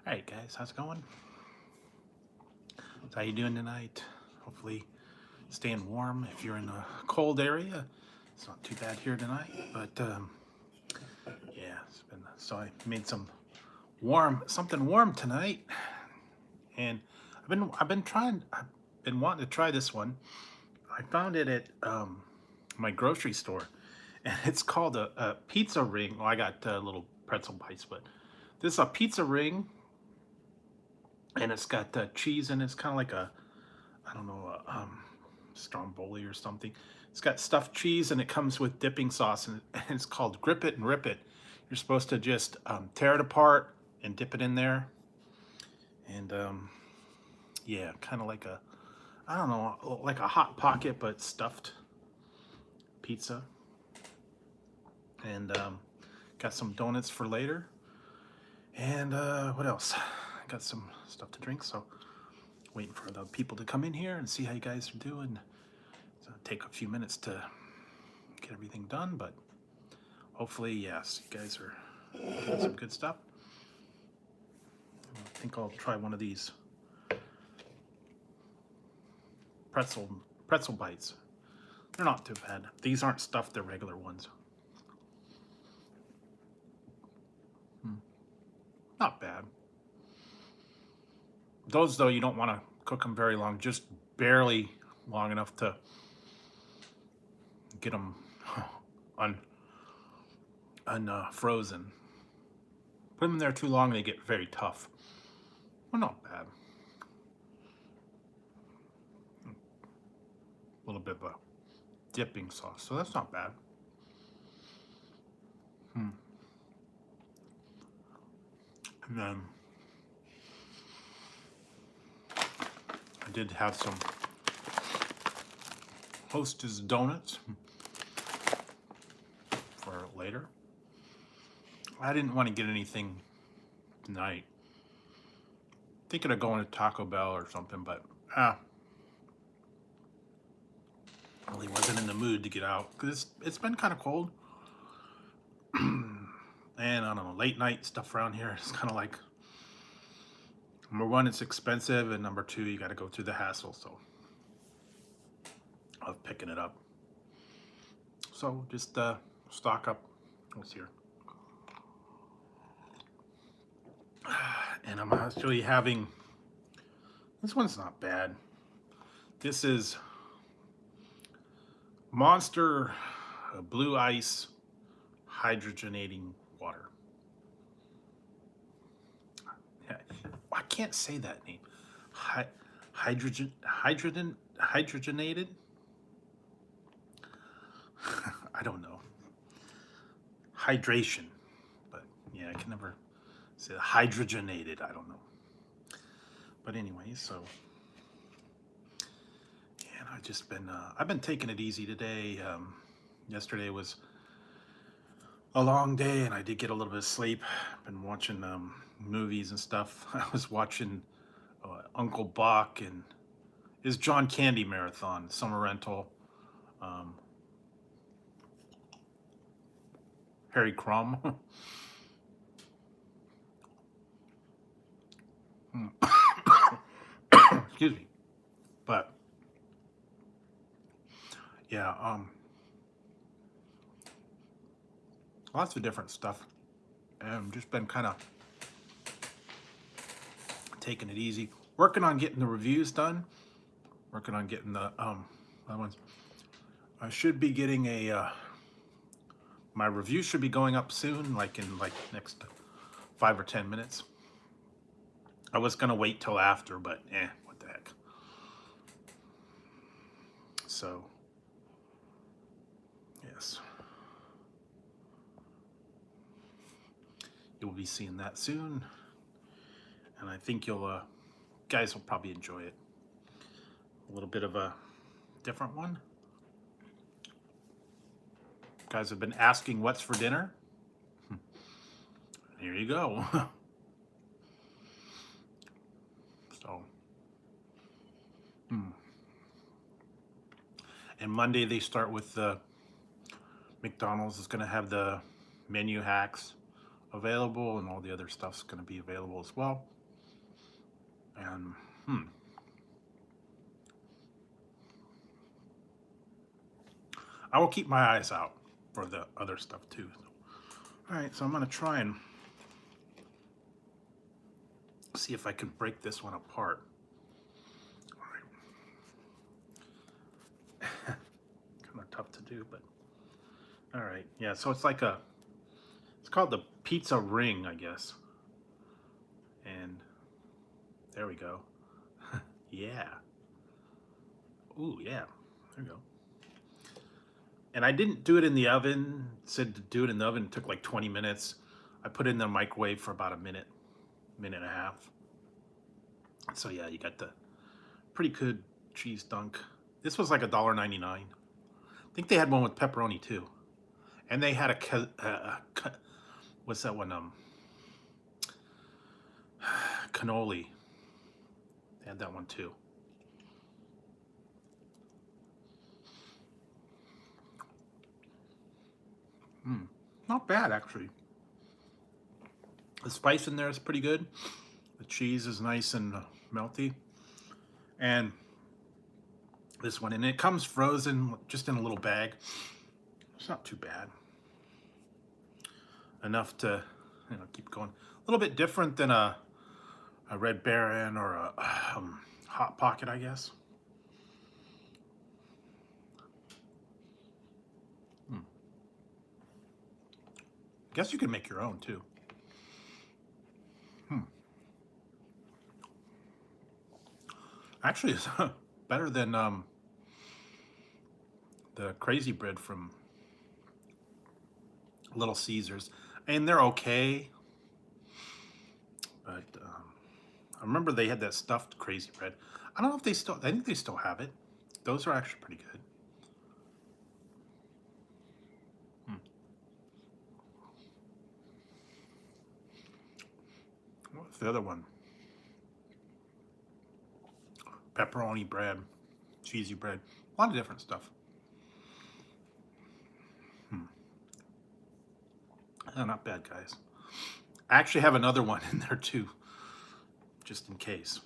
Alright guys, how's it going? How you doing tonight? Hopefully staying warm. If you're in a cold area, it's not too bad here tonight, but yeah, it's been, so I made something warm tonight, and I've been wanting to try this one. I found it at my grocery store, and it's called a pizza ring. Well, I got little pretzel bites, but this is a pizza ring, and it's got cheese, and it's kind of like I don't know, stromboli or something. It's got stuffed cheese, and it comes with dipping sauce, and it's called Grip It and Rip It. You're supposed to just tear it apart and dip it in there, and yeah, kind of like I don't know, like a Hot Pocket but stuffed pizza. And got some donuts for later, and what else? I got some stuff to drink, so waiting for the people to come in here and see how you guys are doing. So it'll take a few minutes to get everything done, but hopefully, yes, you guys are doing some good stuff. I think I'll try one of these pretzel bites. They're not too bad. These aren't stuffed, they're regular ones. Not bad. Those, though, you don't want to cook them very long, just barely long enough to get them unfrozen. Put them in there too long, they get very tough. Well, not bad. A little bit of a dipping sauce, so that's not bad. And then I did have some Hostess donuts for later. I didn't want to get anything tonight. Thinking of going to Taco Bell or something, but really wasn't in the mood to get out because it's been kind of cold. And I don't know, late night stuff around here is kind of like, number one, it's expensive, and number two, you got to go through the hassle, so of picking it up. So just stock up. What's here? And I'm actually having, this one's not bad. This is Monster Blue Ice Hydrogenating Water. I can't say that name. Hydrogenated? I don't know. Hydration. But yeah, I can never say hydrogenated. I don't know. But anyway, so and I've been taking it easy today. Yesterday was a long day, and I did get a little bit of sleep. I've been watching movies and stuff. I was watching Uncle Buck and his John Candy marathon, summer rental. Harry Crumb. Excuse me. But yeah, lots of different stuff, and just been kind of taking it easy, working on getting the reviews done, working on getting the other ones. I should be getting my review should be going up soon, like in next 5 or 10 minutes. I was gonna wait till after, but what the heck. So yes, you'll be seeing that soon, and I think you'll guys will probably enjoy it. A little bit of a different one. You guys have been asking what's for dinner. Here you go. So and Monday they start with the McDonald's is going to have the menu hacks available, and all the other stuff's going to be available as well. And I will keep my eyes out for the other stuff too. All right, so I'm gonna try and see if I can break this one apart. All right. Kind of tough to do, but all right. Yeah, so it's like it's called the pizza ring, I guess. And there we go. Yeah. Ooh, yeah. There we go. And I didn't do it in the oven. It said to do it in the oven. It took like 20 minutes. I put it in the microwave for about a minute, minute and a half. So yeah, you got the pretty good cheese dunk. This was like $1.99. I think they had one with pepperoni too. And they had what's that one? Cannoli. They had that one too. Not bad actually. The spice in there is pretty good. The cheese is nice and melty. And this one, and it comes frozen just in a little bag. It's not too bad. Enough to, keep going. A little bit different than a Red Baron or a Hot Pocket, I guess. Guess you can make your own too. Actually, it's better than the Crazy Bread from Little Caesars, and they're okay. But I remember they had that stuffed Crazy Bread. I don't know if they still. I think they still have it. Those are actually pretty good. What's the other one? Pepperoni bread, cheesy bread, a lot of different stuff. Oh, not bad, guys. I actually have another one in there too, just in case.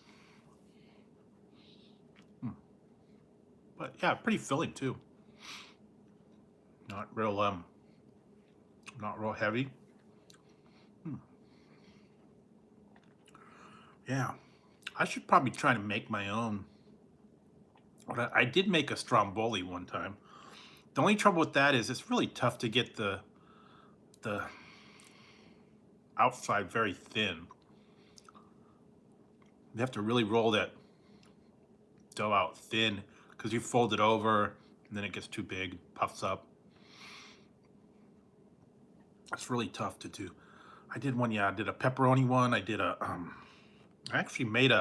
But yeah, pretty filling too. Not real heavy. Yeah, I should probably try to make my own. But I did make a stromboli one time. The only trouble with that is it's really tough to get the outside very thin. You have to really roll that dough out thin because you fold it over and then it gets too big, puffs up. It's really tough to do. I did one, yeah, I did a pepperoni one. I did I actually made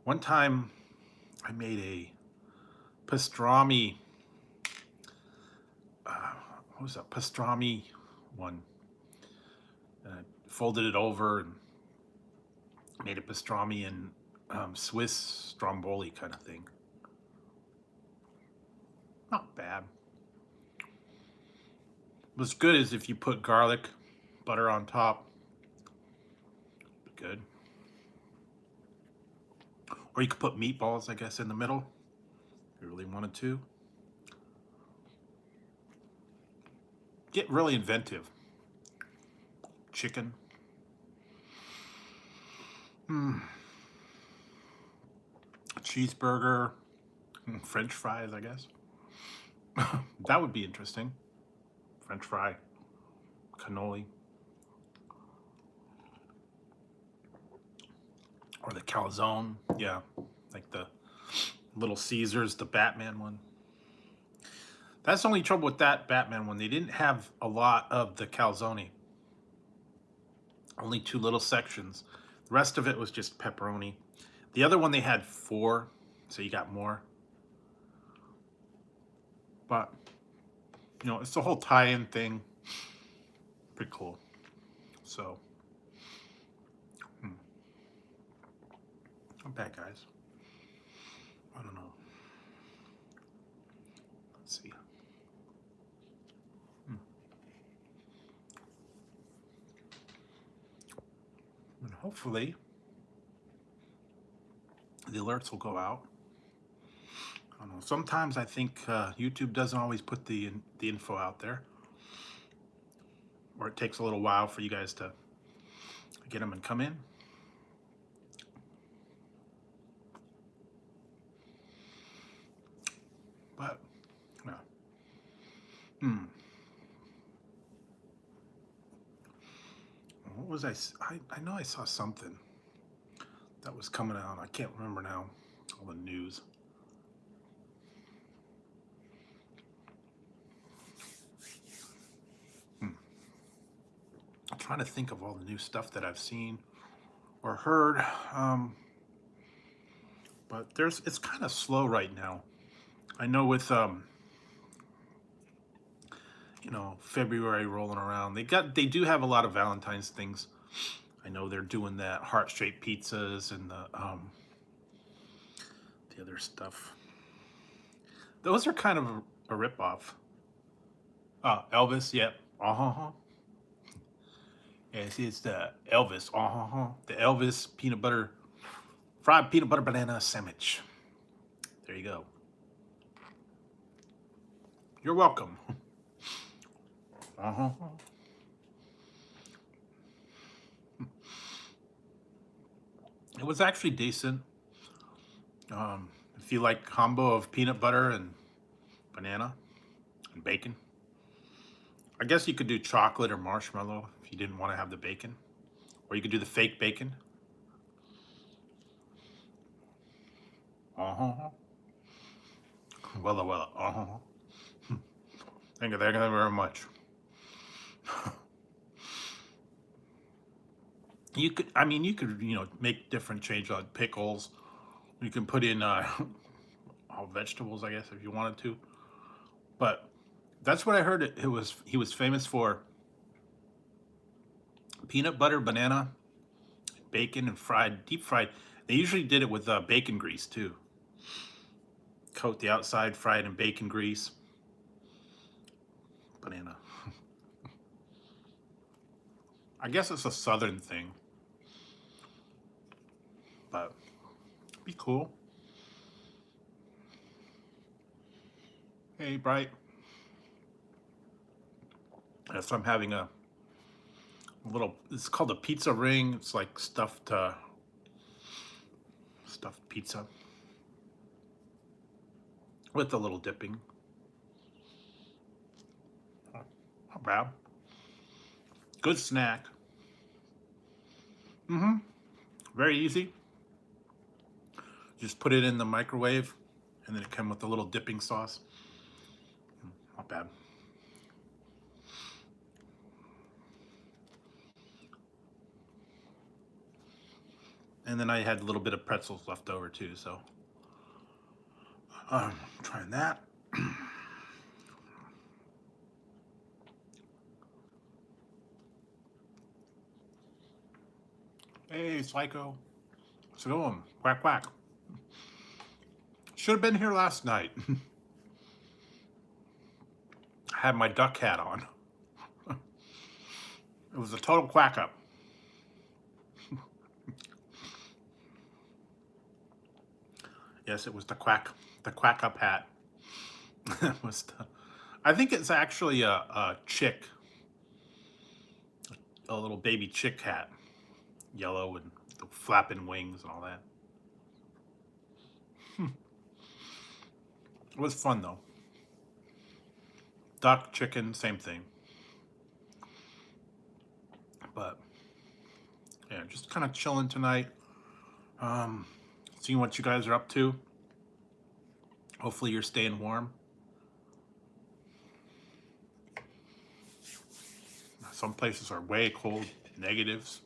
one time I made a pastrami, what was that, pastrami one. And I folded it over and made a pastrami and Swiss stromboli kind of thing. Not bad. What's good is if you put garlic, butter on top, good. Or you could put meatballs, I guess, in the middle, if you really wanted to. Get really inventive. Chicken. A cheeseburger. French fries, I guess. That would be interesting. French fry. Cannoli. Or the calzone. Yeah, like the Little Caesars, the Batman one. That's the only trouble with that Batman one. They didn't have a lot of the calzone. Only 2 little sections. The rest of it was just pepperoni. The other one they had 4, so you got more. But, it's the whole tie-in thing. Pretty cool. So, not bad, guys. I don't know. Let's see. And hopefully the alerts will go out. I don't know. Sometimes I think YouTube doesn't always put the info out there, or it takes a little while for you guys to get them and come in. But yeah. What was I know I saw something that was coming out. I can't remember now. All the news. I'm trying to think of all the new stuff that I've seen or heard. But it's kind of slow right now. I know with you know, February rolling around, they do have a lot of Valentine's things. I know they're doing that heart-shaped pizzas and the other stuff. Those are kind of a ripoff. Elvis, yep. Yes, it's the Elvis. The Elvis fried peanut butter banana sandwich. There you go. You're welcome. It was actually decent. If you like combo of peanut butter and banana and bacon. I guess you could do chocolate or marshmallow if you didn't want to have the bacon. Or you could do the fake bacon. Well. Thank you very much. You could, you know, make different changes like pickles. You can put in all vegetables, I guess, if you wanted to. But that's what I heard. He was famous for peanut butter, banana, bacon, and deep fried. They usually did it with bacon grease too. Coat the outside, fry it in bacon grease. Banana. I guess it's a southern thing. But be cool. Hey, Bright. Yes, I'm having a little, it's called a pizza ring. It's like stuffed pizza with a little dipping. Not bad. Good snack. Very easy. Just put it in the microwave, and then it comes with a little dipping sauce. Not bad. And then I had a little bit of pretzels left over too, so trying that. Hey, Psycho. How's it going? Quack, quack. Should have been here last night. I had my duck hat on. It was a total quack up. Yes, it was the quack up hat. I think it's actually a chick, a little baby chick hat, yellow and the flapping wings and all that. It was fun though. Duck, chicken, same thing. But yeah, just kind of chilling tonight. Seeing what you guys are up to. Hopefully you're staying warm. Some places are way cold, negatives.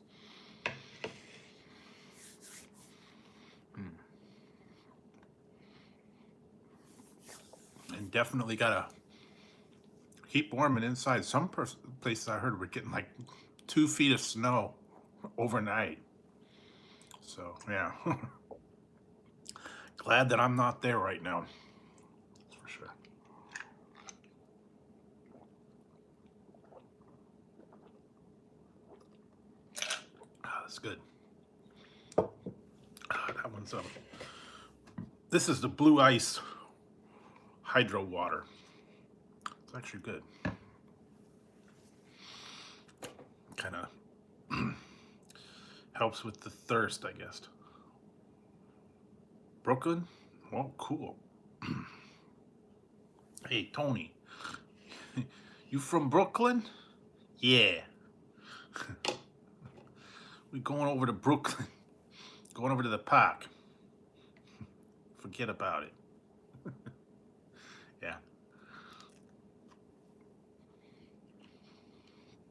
And definitely gotta keep warm and inside. Some places I heard were getting like 2 feet of snow overnight. So yeah, glad that I'm not there right now. That's for sure. That's good. That one's This is the Blue Ice Hydro Water. It's actually good. Kind of helps with the thirst, I guess. Brooklyn? Well, cool. Hey, Tony. You from Brooklyn? Yeah. We going over to Brooklyn. Going over to the park. Forget about it. Yeah.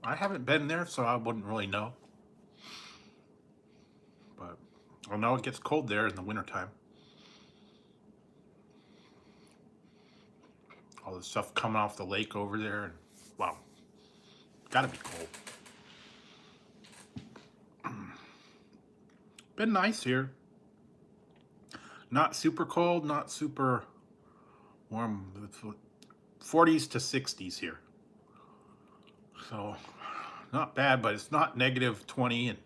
I haven't been there, so I wouldn't really know. But I know it gets cold there in the wintertime. All the stuff coming off the lake over there, and wow, gotta be cold. Been nice here. Not super cold, not super warm. 40s to 60s here. So not bad, but it's not -20 and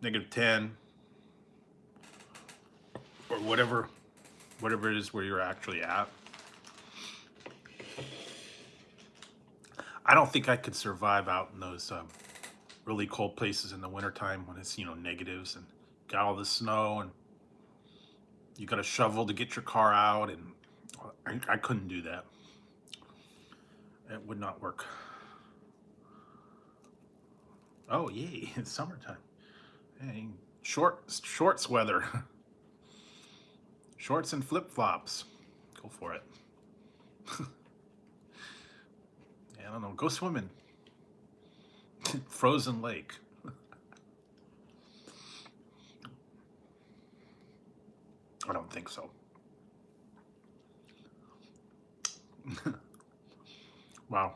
-10 or whatever it is where you're actually at. I don't think I could survive out in those really cold places in the wintertime when it's, negatives and got all the snow and you got a shovel to get your car out, and I couldn't do that. It would not work. Oh, yay, it's summertime. Hey, shorts weather. Shorts and flip-flops. Go for it. Yeah, I don't know. Go swimming. Frozen lake. I don't think so. Wow.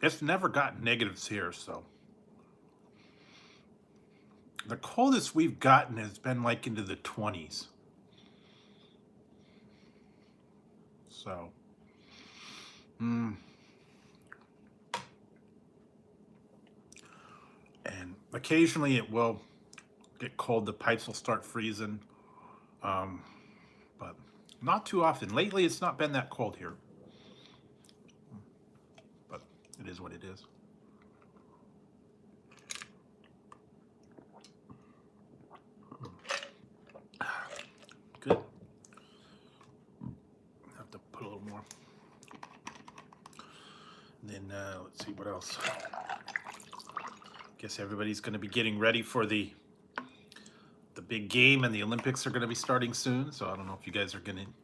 It's never got negatives here, so. The coldest we've gotten has been like into the 20s. So. And occasionally it will get cold. The pipes will start freezing. But not too often. Lately, it's not been that cold here. But it is what it is. Good. Have to put a little more. And then let's see what else. Guess everybody's going to be getting ready for the big game, and the Olympics are going to be starting soon. So I don't know if you guys are getting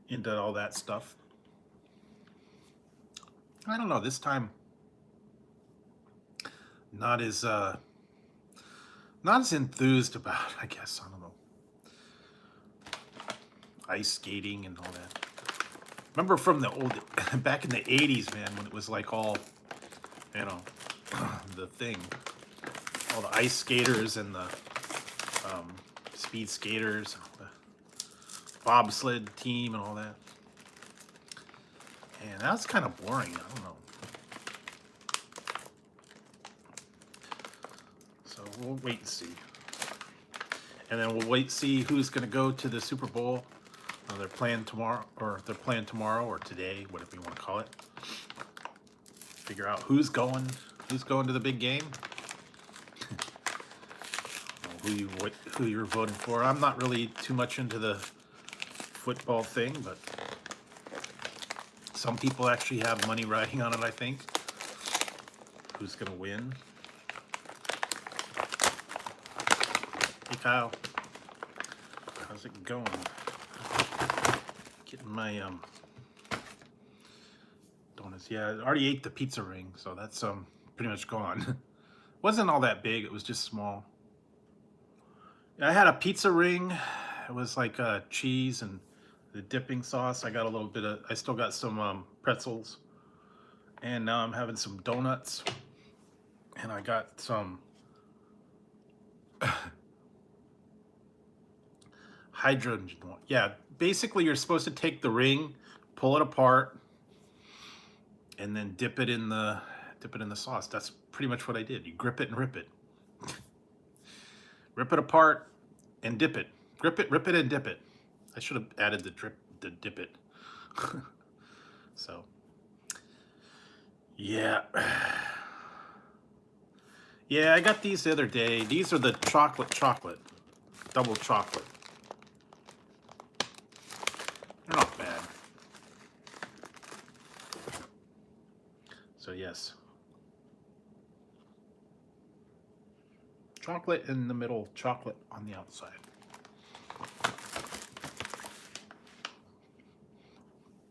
into all that stuff. I don't know. This time, not as enthused about it, I guess. I don't know. Ice skating and all that. Remember from the old, back in the 80s, man, when it was like all, the thing. All the ice skaters and the speed skaters, the bobsled team and all that. And that's kind of boring. I don't know. So we'll wait and see. And then we'll wait and see who's going to go to the Super Bowl. They're playing tomorrow or today, whatever you want to call it. Figure out who's going to the big game. Who you're voting for. I'm not really too much into the football thing, but some people actually have money riding on it, I think. Who's going to win? Hey, Kyle. How's it going? Getting my donuts. Yeah, I already ate the pizza ring, so that's pretty much gone. Wasn't all that big. It was just small. I had a pizza ring. It was like cheese and the dipping sauce. I got a little bit of. I still got some pretzels, and now I'm having some donuts, and I got some hydrogen. Yeah, basically you're supposed to take the ring, pull it apart, and then dip it in the sauce. That's pretty much what I did. You grip it and rip it. Rip it apart and dip it. Grip it, rip it, and dip it. I should have added the dip it. So, yeah. Yeah, I got these the other day. These are the chocolate, double chocolate. They're not bad. So yes. Chocolate in the middle, chocolate on the outside.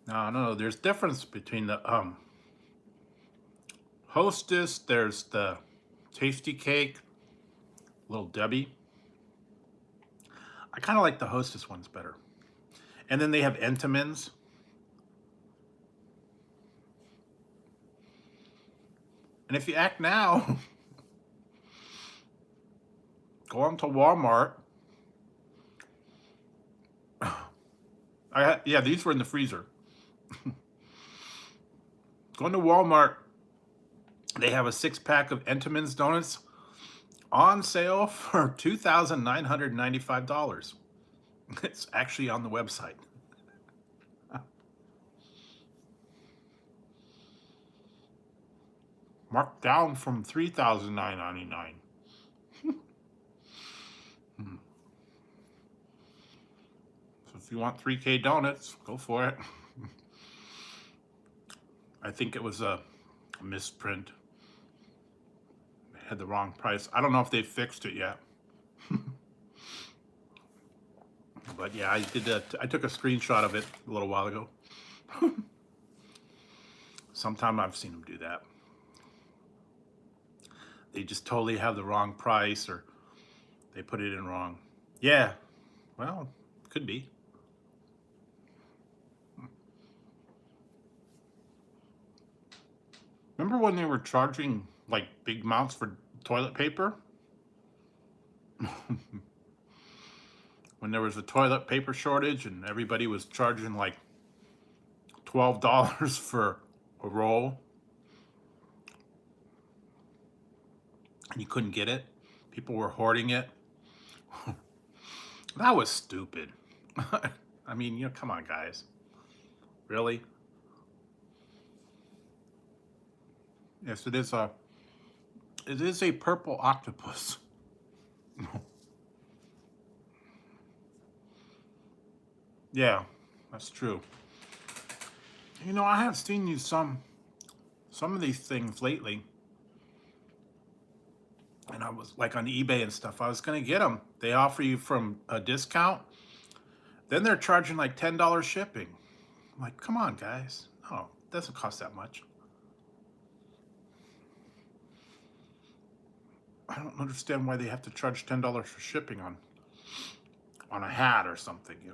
No, there's difference between the Hostess, there's the Tasty Cake, Little Debbie. I kind of like the Hostess ones better. And then they have Entenmann's. And if you act now, go on to Walmart. Yeah, these were in the freezer. Go into Walmart. They have a 6-pack of Entenmann's donuts on sale for $2,995. It's actually on the website. Marked down from $3,999. So if you want 3K donuts, go for it. I think it was a misprint. They had the wrong price. I don't know if they fixed it yet. But yeah, I did that. I took a screenshot of it a little while ago. Sometime I've seen them do that. They just totally have the wrong price, or they put it in wrong. Yeah, well, could be. Remember when they were charging like big amounts for toilet paper? When there was a toilet paper shortage and everybody was charging like $12 for a roll, and you couldn't get it. People were hoarding it. That was stupid. I mean, come on, guys. Really? Yes, it is a purple octopus. Yeah, that's true. I have seen you some of these things lately, and I was like on eBay and stuff. I was gonna get them. They offer you from a discount. Then they're charging like $10 shipping. I'm like, come on, guys. No, it doesn't cost that much. I don't understand why they have to charge $10 for shipping on a hat or something. It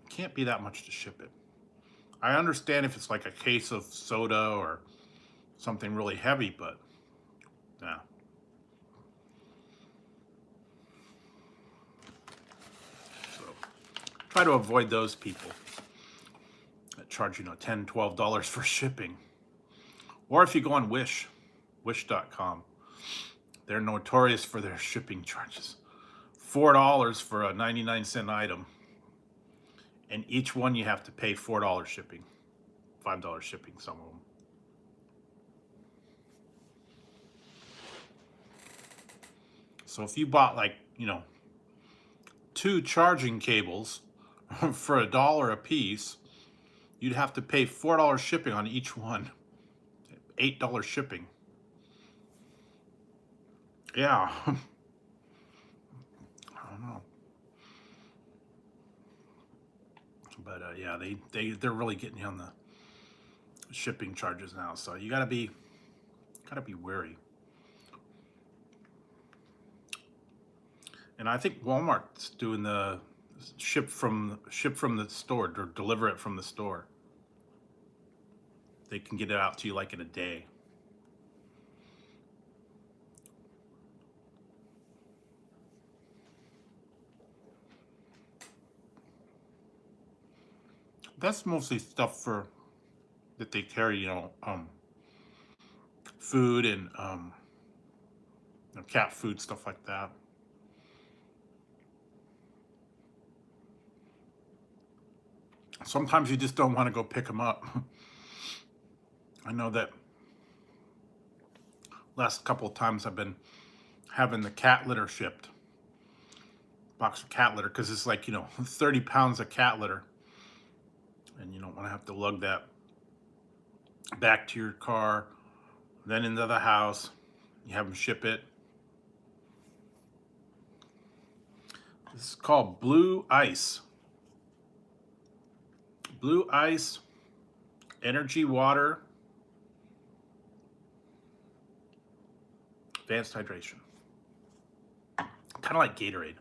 can't be that much to ship it. I understand if it's like a case of soda or something really heavy, but yeah. So try to avoid those people that charge $10, $12 for shipping. Or if you go on wish.com, they're notorious for their shipping charges. $4 for a 99-cent item, and each one you have to pay $4 shipping, $5 shipping, some of them. So if you bought like, 2 charging cables for $1 a piece, you'd have to pay $4 shipping on each one. $8 shipping. Yeah. I don't know. But yeah, they're really getting you on the shipping charges now. So you gotta be wary. And I think Walmart's doing the ship from the store, or deliver it from the store. They can get it out to you like in a day. That's mostly stuff that they carry, food and cat food, stuff like that. Sometimes you just don't want to go pick them up. I know that last couple of times I've been having the cat litter shipped, box of cat litter, because it's like, 30 pounds of cat litter, and you don't want to have to lug that back to your car, then into the house. You have them ship it. This is called Blue Ice. Blue Ice Energy Water Advanced Hydration. Kind of like Gatorade.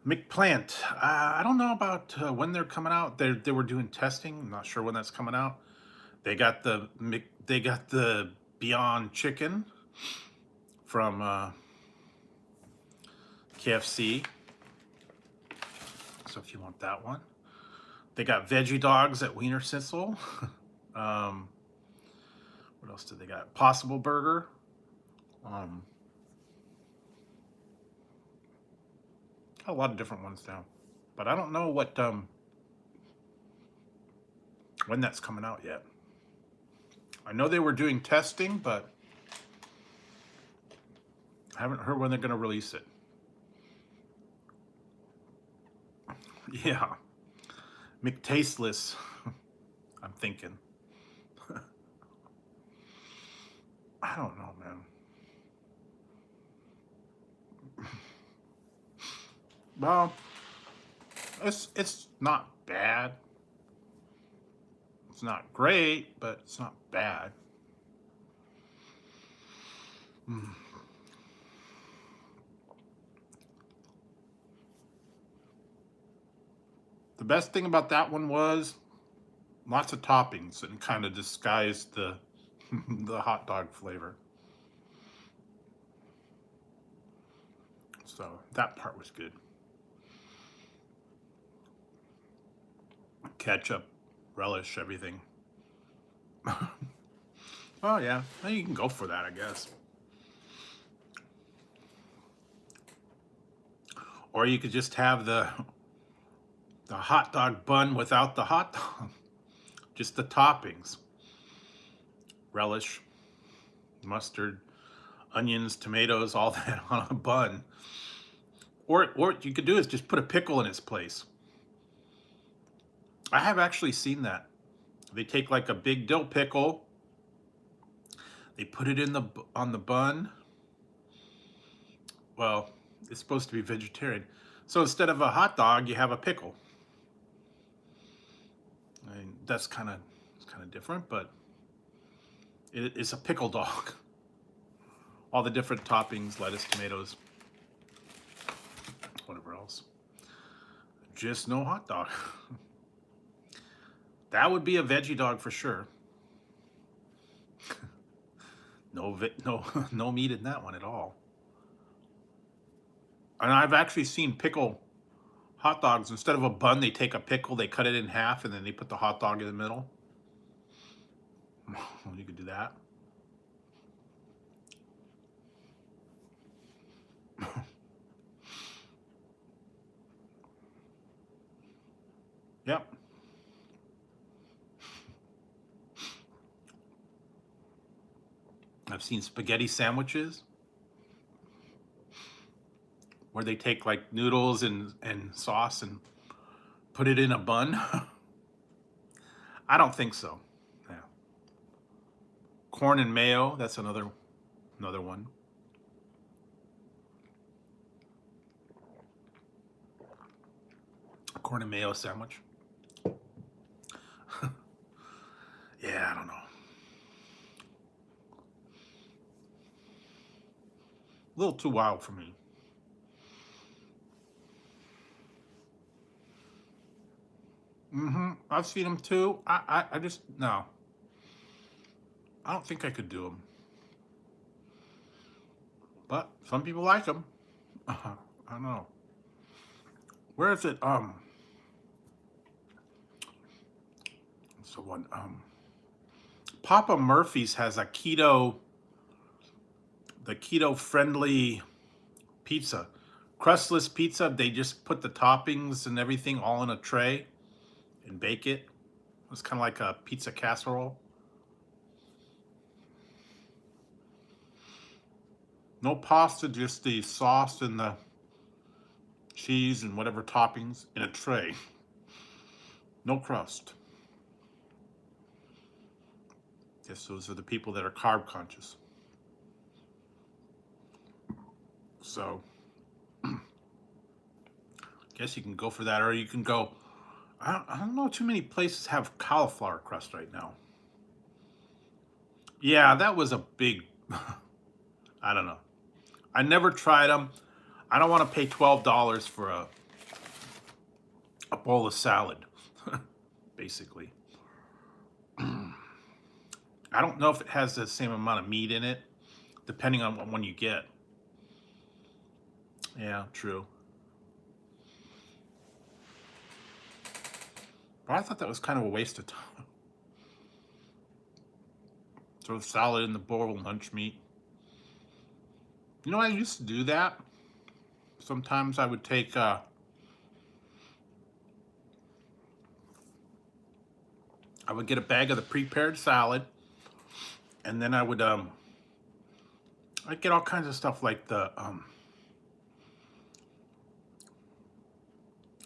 McPlant. I don't know about when they're coming out. They were doing testing. I'm not sure when that's coming out. They got the Beyond Chicken from KFC. So if you want that one. They got veggie dogs at Wiener Schnitzel. What else did they got? Possible Burger. Got a lot of different ones now, but I don't know what when that's coming out yet. I know they were doing testing, but I haven't heard when they're going to release it. Yeah. McTasteless, I'm thinking. I don't know, man. Well, it's not bad. It's not great, but it's not bad. The best thing about that one was lots of toppings and kind of disguised the the hot dog flavor. So that part was good. Ketchup, relish, everything. Oh yeah, well, you can go for that, I guess. Or you could just have the hot dog bun without the hot dog. Just the toppings. Relish, mustard, onions, tomatoes, all that on a bun. Or what you could do is just put a pickle in its place. I have actually seen that. They take like a big dill pickle, they put it on the bun. Well, it's supposed to be vegetarian. So instead of a hot dog, you have a pickle. I mean, it's kind of different, but it's a pickle dog. All the different toppings, lettuce, tomatoes, whatever else. Just no hot dog. That would be a veggie dog for sure. No meat in that one at all. And I've actually seen pickle hot dogs. Instead of a bun, they take a pickle, they cut it in half, and then they put the hot dog in the middle. You could do that. Yep. I've seen spaghetti sandwiches where they take like noodles and sauce and put it in a bun. I don't think so. Yeah. Corn and mayo, that's another one. Corn and mayo sandwich. Yeah, I don't know. A little too wild for me. I've seen them too. I just, no. I don't think I could do them. But some people like them. I don't know. Where is it? So one. Papa Murphy's has the keto-friendly pizza, crustless pizza. They just put the toppings and everything all in a tray, and bake it. It's kind of like a pizza casserole. No pasta, just the sauce and the cheese and whatever toppings in a tray. No crust. Guess those are the people that are carb conscious. So, guess you can go for that, or you can go. I don't know too many places have cauliflower crust right now. Yeah, that was a big. I don't know. I never tried them. I don't want to pay $12 for a bowl of salad, basically. I don't know if it has the same amount of meat in it, depending on what one you get. Yeah, true. But I thought that was kind of a waste of time. Throw salad in the bowl, lunch meat. You know, I used to do that. Sometimes I would take I would get a bag of the prepared salad, and then I'd get all kinds of stuff like the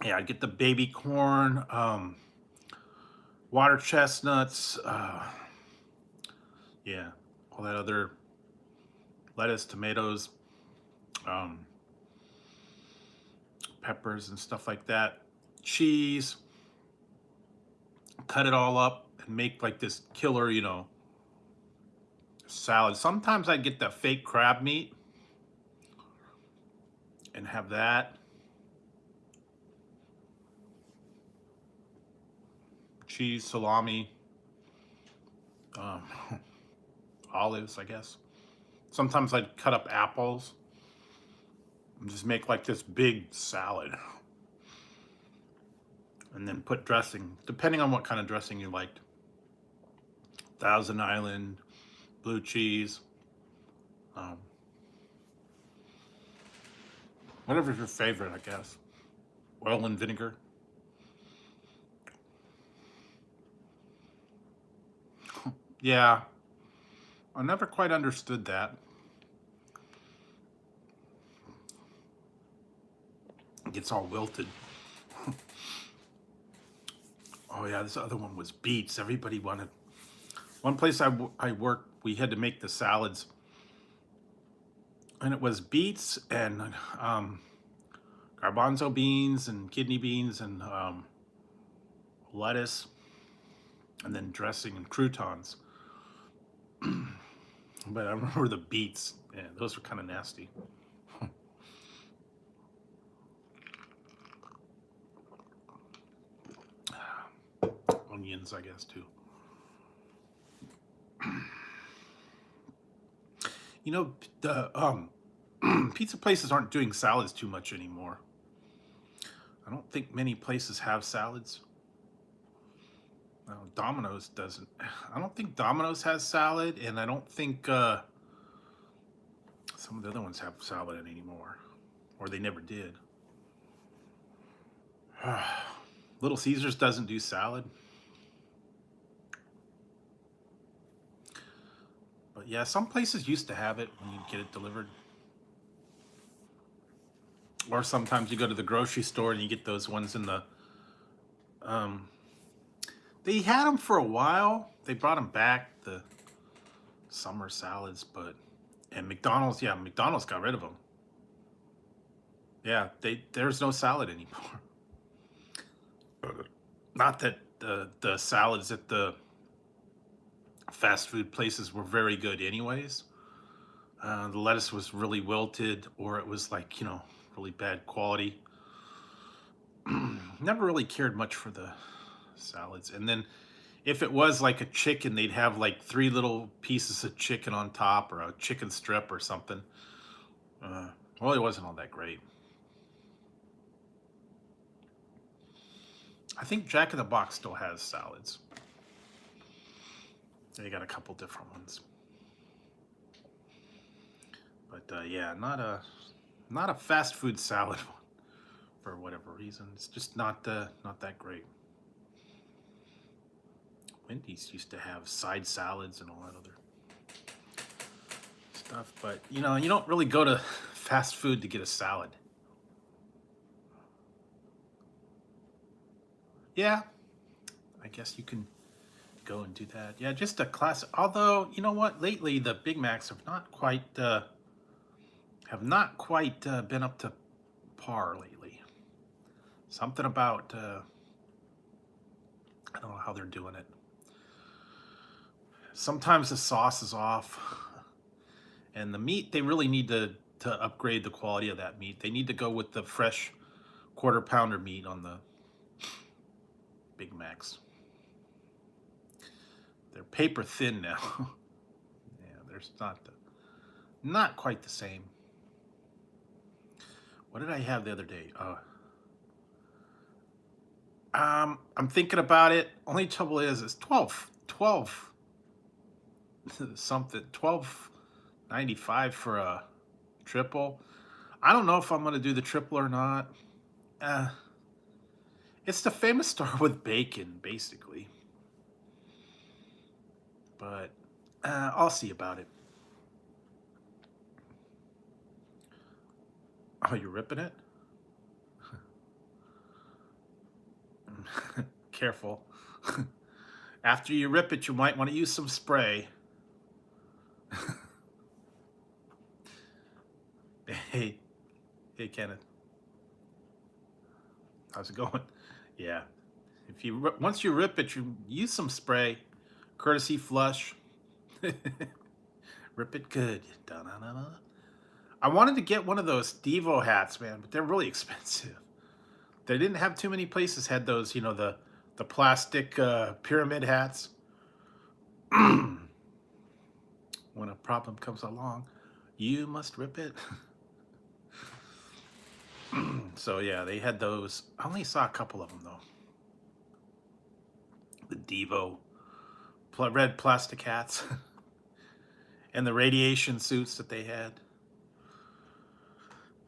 yeah, I'd get the baby corn, water chestnuts, yeah, all that other lettuce, tomatoes, peppers and stuff like that, cheese, cut it all up and make like this killer, you know, salad. Sometimes I'd get the fake crab meat and have that. Cheese, salami, olives, I guess. Sometimes I'd cut up apples and just make like this big salad. And then put dressing, depending on what kind of dressing you liked. Thousand Island, blue cheese, whatever's your favorite, I guess. Oil and vinegar. Yeah, I never quite understood that. It gets all wilted. Oh yeah, this other one was beets. Everybody wanted. One place I worked, we had to make the salads, and it was beets and garbanzo beans and kidney beans and lettuce, and then dressing and croutons. But I remember the beets. Yeah, those were kind of nasty. Onions, I guess, too. You know, the pizza places aren't doing salads too much anymore. I don't think many places have salads. Domino's doesn't. I don't think Domino's has salad, and I don't think some of the other ones have salad anymore, or they never did. Little Caesars doesn't do salad. But yeah, some places used to have it when you get it delivered. Or sometimes you go to the grocery store and you get those ones in the they had them for a while. They brought them back, the summer salads, and McDonald's, yeah, McDonald's got rid of them. Yeah, there's no salad anymore. Not that the salads at the fast food places were very good anyways. The lettuce was really wilted, or it was like, you know, really bad quality. Never really cared much for the salads. And then if it was like a chicken, they'd have like 3 little pieces of chicken on top, or a chicken strip or something. Well, it wasn't all that great. I think Jack in the Box still has salads. They got a couple different ones. But yeah, not a fast food salad one for whatever reason. It's just not that great. Wendy's used to have side salads and all that other stuff. But, you know, you don't really go to fast food to get a salad. Yeah, I guess you can go and do that. Yeah, just a classic. Although, you know what? Lately, the Big Macs have not quite been up to par lately. Something about I don't know how they're doing it. Sometimes the sauce is off, and the meat, they really need to upgrade the quality of that meat. They need to go with the fresh quarter pounder meat on the Big Macs. They're paper thin now. Yeah, there's not quite the same. What did I have the other day? I'm thinking about it. Only trouble is it's 12 something, 12.95 for a triple. I don't know if I'm gonna do the triple or not. Uh, it's the famous star with bacon, basically. But I'll see about it. Oh, you're ripping it? Careful. After you rip it, you might want to use some spray. Hey, hey, Kenneth. How's it going? Yeah. If you once you rip it, you use some spray. Courtesy flush. Rip it good. Da-na-na-na. I wanted to get one of those Devo hats, man, but they're really expensive. They didn't have too many places had those, you know, the plastic pyramid hats. When a problem comes along, you must rip it. So yeah, they had those. I only saw a couple of them though. The Devo red plastic hats and the radiation suits that they had.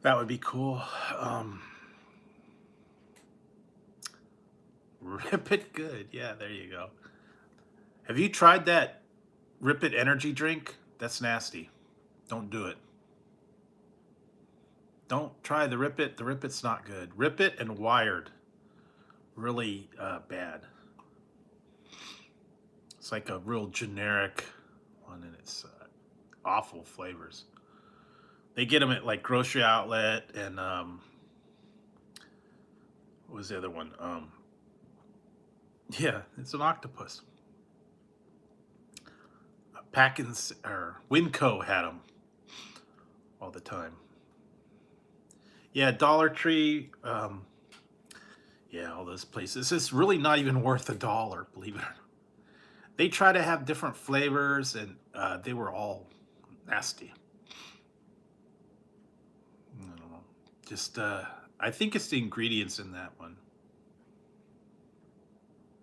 That would be cool. Rip it good. Yeah, there you go. Have you tried that Rip It energy drink? That's nasty. Don't do it. Don't try the Rip It. The Rip It's not good. Rip It and Wired. Really bad. It's like a real generic one, and it's awful flavors. They get them at like grocery outlet and what was the other one? Yeah, it's an octopus. Packins or Winco had them all the time. Yeah, Dollar Tree. Yeah, all those places. It's really not even worth $1, believe it or not. They try to have different flavors, and they were all nasty. I don't know. Just, I think it's the ingredients in that one.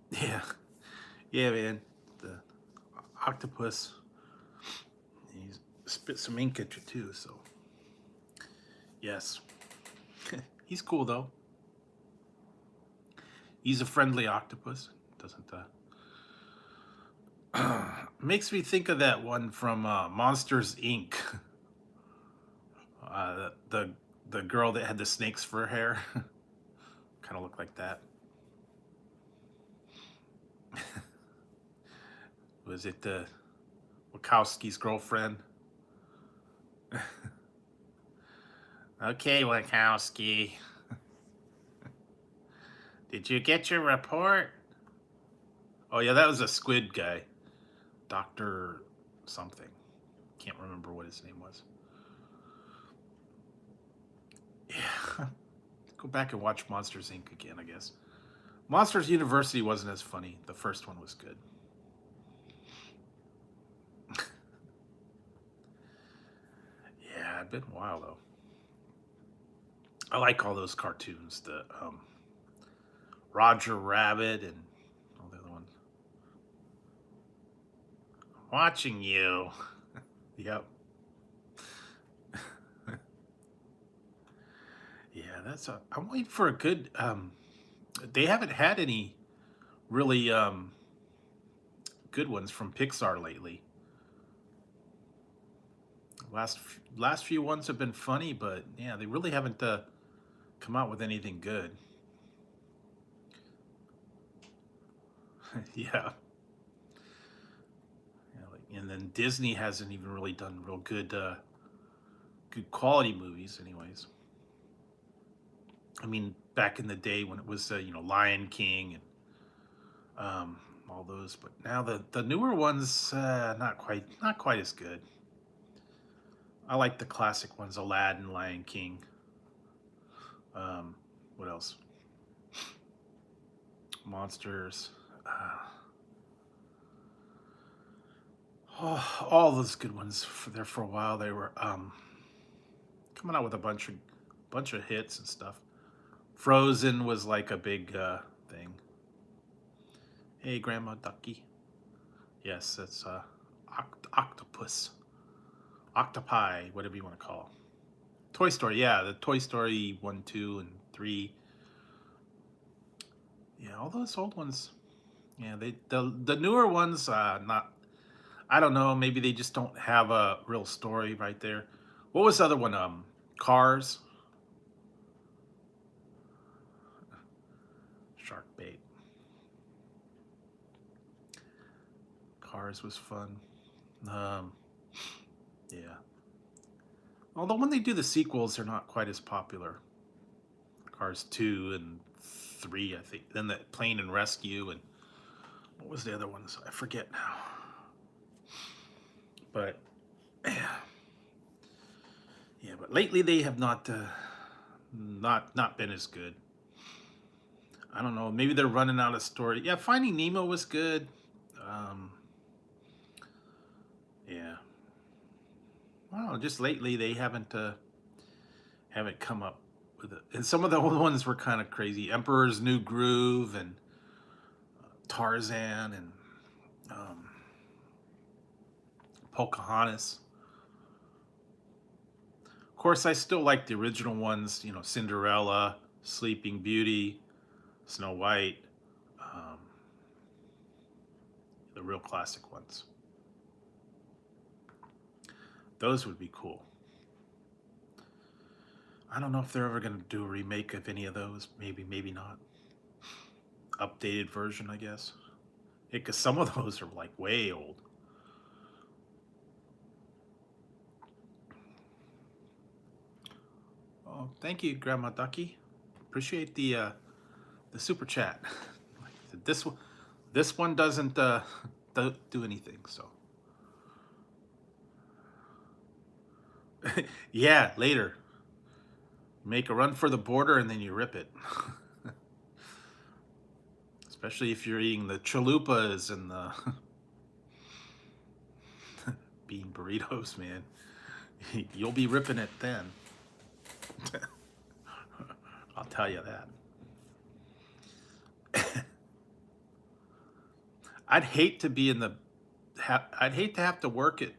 Yeah, yeah, man. The octopus. He spit some ink at you too. So, yes, he's cool though. He's a friendly octopus. Doesn't makes me think of that one from Monsters Inc. The girl that had the snakes for her hair, kind of looked like that. Was it Wachowski's girlfriend? Okay, Wachowski. Did you get your report? Oh yeah, that was a squid guy. Dr. something. Can't remember what his name was. Yeah. Go back and watch Monsters Inc. again, I guess. Monsters University wasn't as funny. The first one was good. Yeah, it's been a while though. I like all those cartoons. The Roger Rabbit and all the other ones. I'm watching you. Yep. Yeah, I'm waiting for a good. They haven't had any really good ones from Pixar lately. Last few ones have been funny, but yeah, they really haven't come out with anything good. Yeah. Yeah, and then Disney hasn't even really done real good quality movies, anyways. I mean, back in the day when it was Lion King and all those, but now the newer ones not quite as good. I like the classic ones, Aladdin, Lion King. What else? Monsters. All those good ones there for a while. They were coming out with a bunch of hits and stuff. Frozen was like a big thing. Hey, Grandma Ducky. Yes, that's octopus, octopi, whatever you want to call. Toy Story, yeah, the Toy Story 1, 2, and 3. Yeah, all those old ones. Yeah, the newer ones, not. I don't know. Maybe they just don't have a real story right there. What was the other one? Cars. Shark bait. Cars was fun. Um, yeah. Although when they do the sequels, they're not quite as popular. Cars 2 and 3, I think. Then the Plane and Rescue, and what was the other ones? I forget now. But yeah, but lately they have not been as good. I don't know. Maybe they're running out of story. Yeah, Finding Nemo was good. Um, yeah. Well, just lately they haven't come up with it. And some of the old ones were kind of crazy. Emperor's New Groove and Tarzan and um, Pocahontas. Of course, I still like the original ones. Cinderella, Sleeping Beauty, Snow White, um, the real classic ones. Those would be cool. I don't know if they're ever going to do a remake of any of those. Maybe, maybe not. Updated version, I guess. Because some of those are like way old. Oh, thank you, Grandma Ducky. Appreciate the super chat. This one doesn't do anything, so. Yeah, later. Make a run for the border and then you rip it. Especially if you're eating the chalupas and the bean burritos, man. You'll be ripping it then. I'll tell you that. I'd hate to be I'd hate to have to work at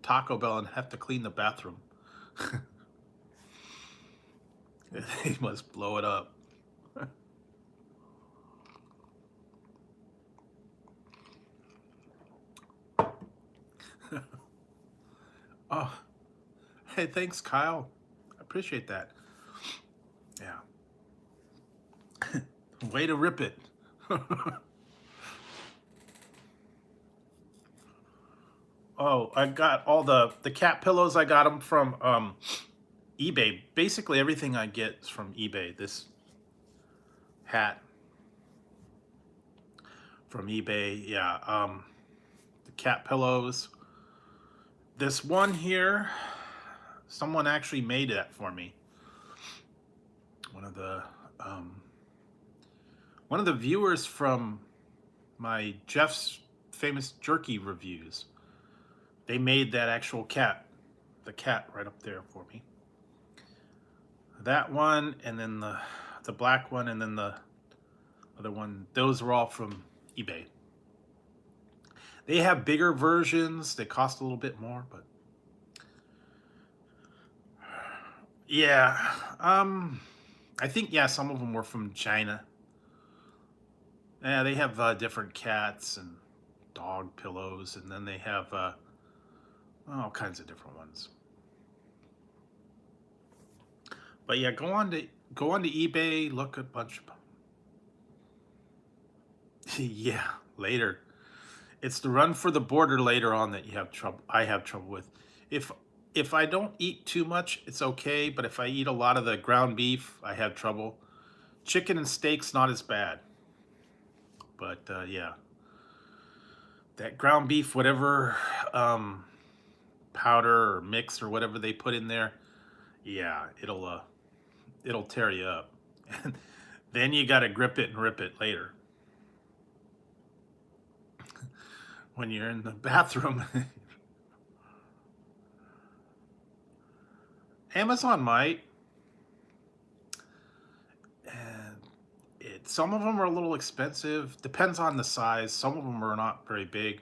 Taco Bell and have to clean the bathroom. They must blow it up. Oh, hey, thanks, Kyle. I appreciate that. Yeah. Way to rip it. Oh, I got all the cat pillows. I got them from eBay. Basically, everything I get is from eBay. This hat from eBay. Yeah. The cat pillows. This one here, someone actually made that for me. One of the viewers from my Jeff's famous jerky reviews. They made that actual cat, the cat right up there for me. That one, and then the black one, and then the other one. Those were all from eBay. They have bigger versions. They cost a little bit more, but yeah. I think some of them were from China. Yeah, they have different cats, and dog pillows, and then they have all kinds of different ones. But yeah, go on to eBay, look at a bunch of yeah, later. It's the run for the border later on that you have trouble. I have trouble with. If I don't eat too much, it's okay. But if I eat a lot of the ground beef, I have trouble. Chicken and steak's not as bad. But yeah, that ground beef, whatever powder or mix or whatever they put in there, yeah, it'll tear you up. And then you got to grip it and rip it later when you're in the bathroom. Amazon might. And some of them are a little expensive. Depends on the size. Some of them are not very big.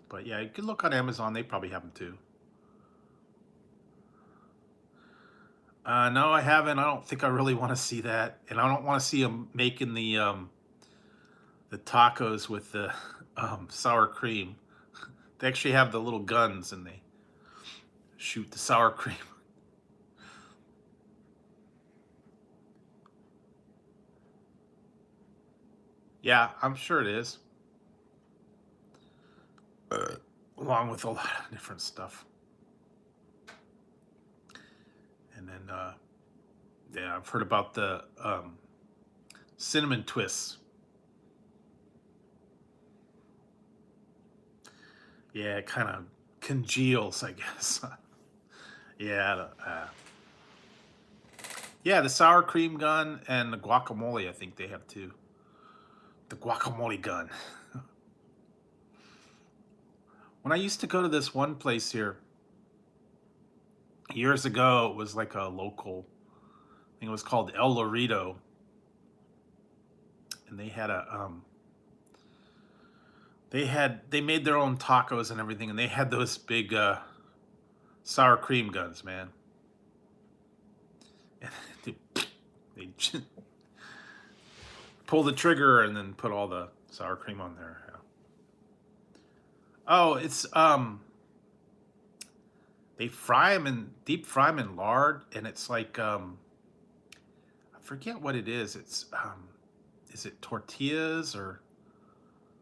But yeah, you can look on Amazon. They probably have them too. No, I haven't. I don't think I really want to see that, and I don't want to see them making the tacos with the sour cream. They actually have the little guns, and they shoot the sour cream. Yeah, I'm sure it is. Along with a lot of different stuff. And then, yeah, I've heard about the cinnamon twists. Yeah, it kind of congeals, I guess. Yeah, yeah, the sour cream gun and the guacamole, I think they have too. The guacamole gun. When I used to go to this one place here years ago, it was like a local, I think it was called El Laredo, and they had they made their own tacos and everything, and they had those big sour cream guns, man. And they pull the trigger and then put all the sour cream on there. Yeah. Oh, it's they fry them in deep fry them in lard, and it's like I forget what it is. It's is it tortillas or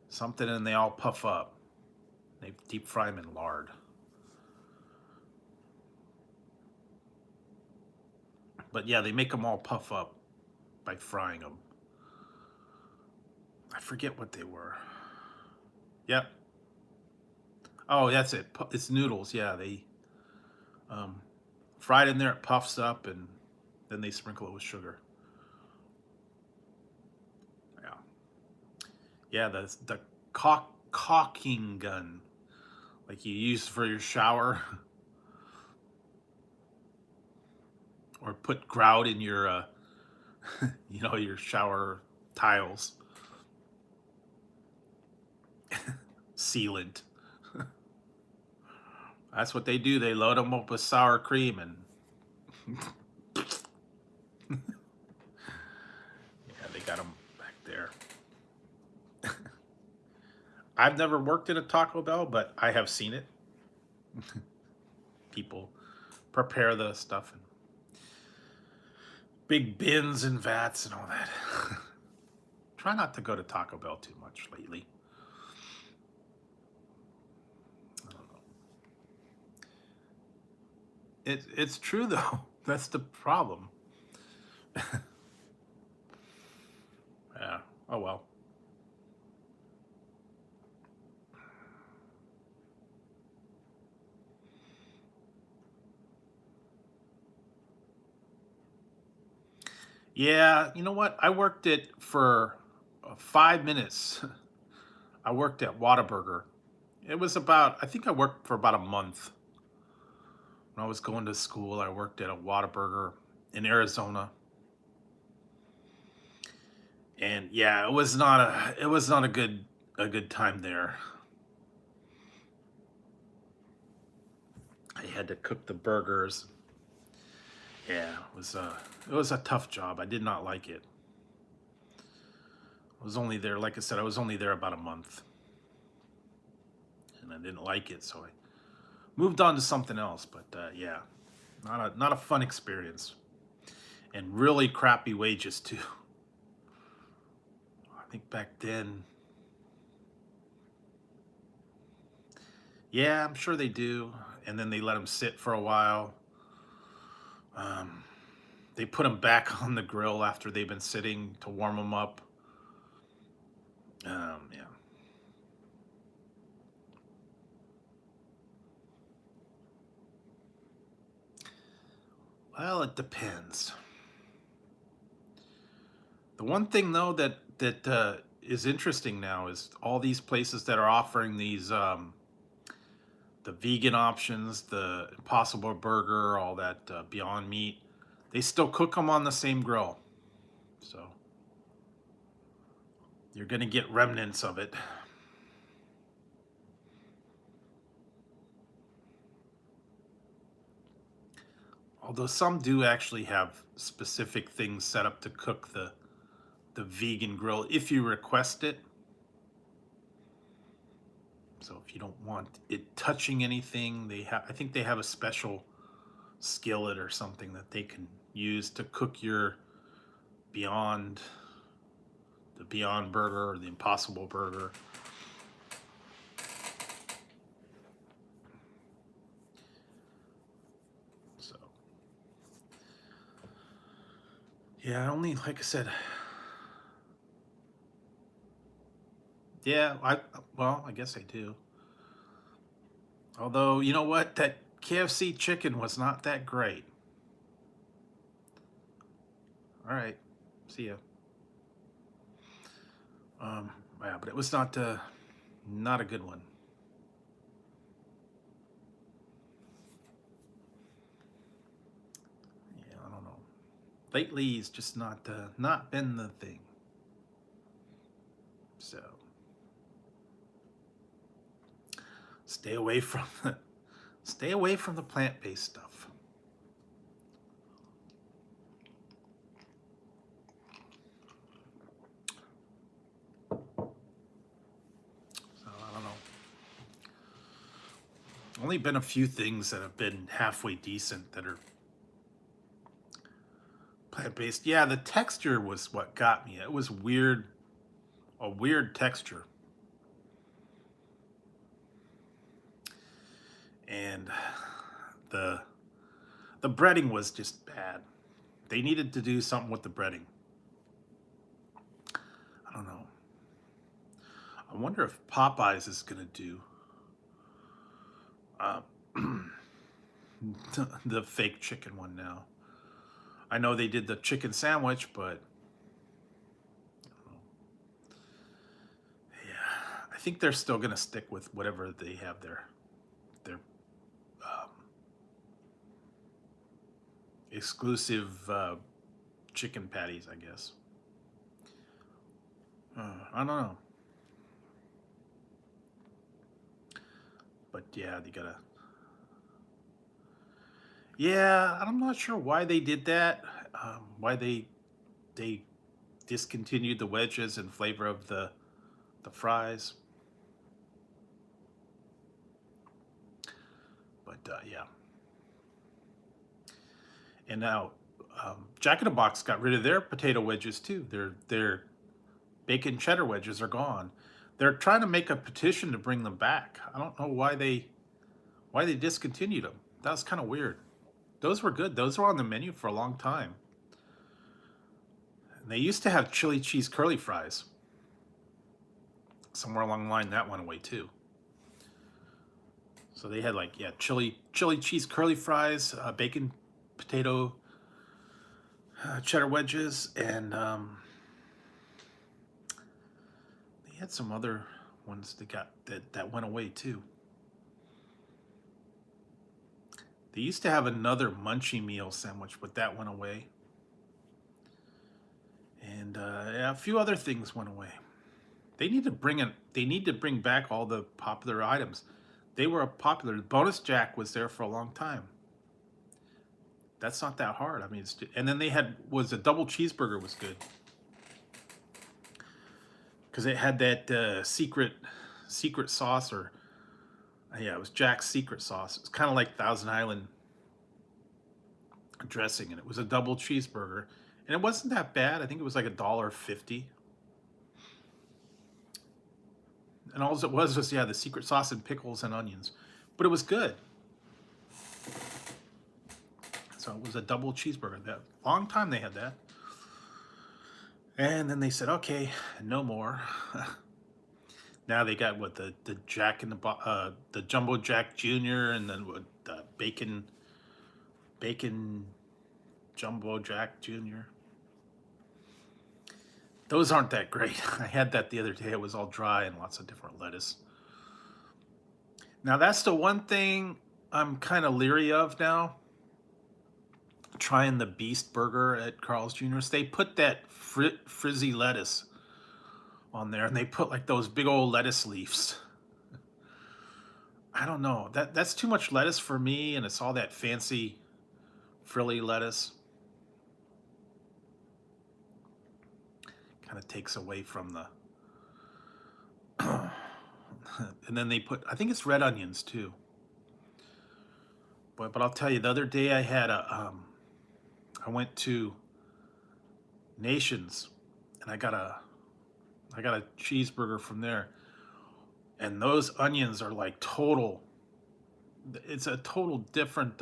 something, and they all puff up. They deep fry them in lard. But yeah, they make them all puff up by frying them. I forget what they were. Yep. Oh, that's it. It's noodles. Yeah, they fried in there. It puffs up, and then they sprinkle it with sugar. Yeah. Yeah, the caulking gun, like you use for your shower, or put grout in your, your shower tiles. Sealant. That's what they do. They load them up with sour cream and yeah, they got them back there. I've never worked in a Taco Bell, but I have seen it. People prepare the stuff in big bins and vats and all that. Try not to go to Taco Bell too much lately. I don't know. It's true though. That's the problem. Yeah. Oh well. Yeah, you know what? I worked it for 5 minutes. I worked at Whataburger. It was about, I think I worked for about a month. When I was going to school, I worked at a Whataburger in Arizona. And yeah, it was not a good time there. I had to cook the burgers. Yeah, it was a tough job. I did not like it. was only there, like I said, I was only there about a month, and I didn't like it, so I moved on to something else. But yeah, not a fun experience, and really crappy wages too. I think back then, yeah, I'm sure they do, and then they let them sit for a while. Um, they put them back on the grill after they've been sitting to warm them up. Yeah. Well, it depends. The one thing though that is interesting now is all these places that are offering these the vegan options, the Impossible Burger, all that Beyond Meat. They still cook them on the same grill, so you're gonna get remnants of it. Although some do actually have specific things set up to cook the vegan grill if you request it. So if you don't want it touching anything, they have, I think they have a special skillet or something that they can use to cook your Beyond, the Beyond Burger or the Impossible Burger. So yeah, only, like I said, yeah, I guess I do. Although, you know what? That KFC chicken was not that great. All right. See ya. Yeah, but it was not a good one. Yeah, I don't know. Lately, it's just not been the thing. So stay away from stay away from the plant-based stuff. So I don't know. Only been a few things that have been halfway decent that are plant-based. Yeah, the texture was what got me. It was weird, a weird texture. And the the breading was just bad. They needed to do something with the breading. I don't know. I wonder if Popeyes is gonna do uh, the fake chicken one now. I know they did the chicken sandwich, but yeah, I think they're still gonna stick with whatever they have their exclusive chicken patties, I guess. I don't know, but yeah, they gotta. Yeah, I'm not sure why they did that. Why they discontinued the wedges in flavor of the fries. But yeah, and now Jack in the Box got rid of their potato wedges too. Their bacon cheddar wedges are gone. They're trying to make a petition to bring them back. I don't know why they discontinued them. That was kind of weird. Those were good. Those were on the menu for a long time. And they used to have chili cheese curly fries. Somewhere along the line, that went away too. So they had like, yeah, chili cheese curly fries, bacon potato cheddar wedges, and they had some other ones that went away too. They used to have another munchie meal sandwich, but that went away. And yeah, a few other things went away. They need to bring in. They need to bring back all the popular items. They were popular. Bonus Jack was there for a long time. That's not that hard. I mean, and then they had was a double cheeseburger was good. because it had that secret sauce, or yeah, it was Jack's secret sauce. It's kind of like Thousand Island dressing, and it was a double cheeseburger, and it wasn't that bad. I think it was like $1.50, and all it was yeah, the secret sauce and pickles and onions, but it was good. So it was a double cheeseburger. That long time they had that, and then they said, okay, no more. Now they got what, the Jack in the Jumbo Jack Jr., and then what, the bacon Jumbo Jack Jr. Those aren't that great. I had that the other day. It was all dry and lots of different lettuce. Now that's the one thing I'm kind of leery of now. Trying the Beast Burger at Carl's Jr.'s. They put that frizzy lettuce on there, and they put like those big old lettuce leaves. I don't know. That's too much lettuce for me, and it's all that fancy frilly lettuce. Kind of takes away from the and then they put, I think it's red onions too. But I'll tell you, the other day I had I went to Nations, and I got a cheeseburger from there, and those onions are like it's a total different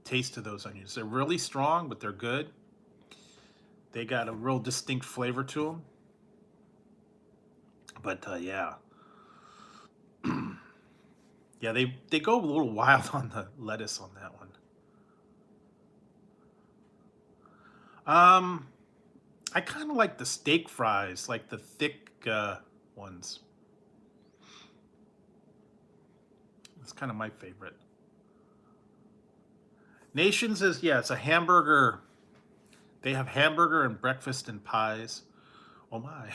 taste to those onions. They're really strong, but they're good. They got a real distinct flavor to them. But yeah. Yeah, they go a little wild on the lettuce on that one. I kind of like the steak fries, like the thick ones. It's kind of my favorite. Nations is, yeah, it's a hamburger. They have hamburger and breakfast and pies. Oh my.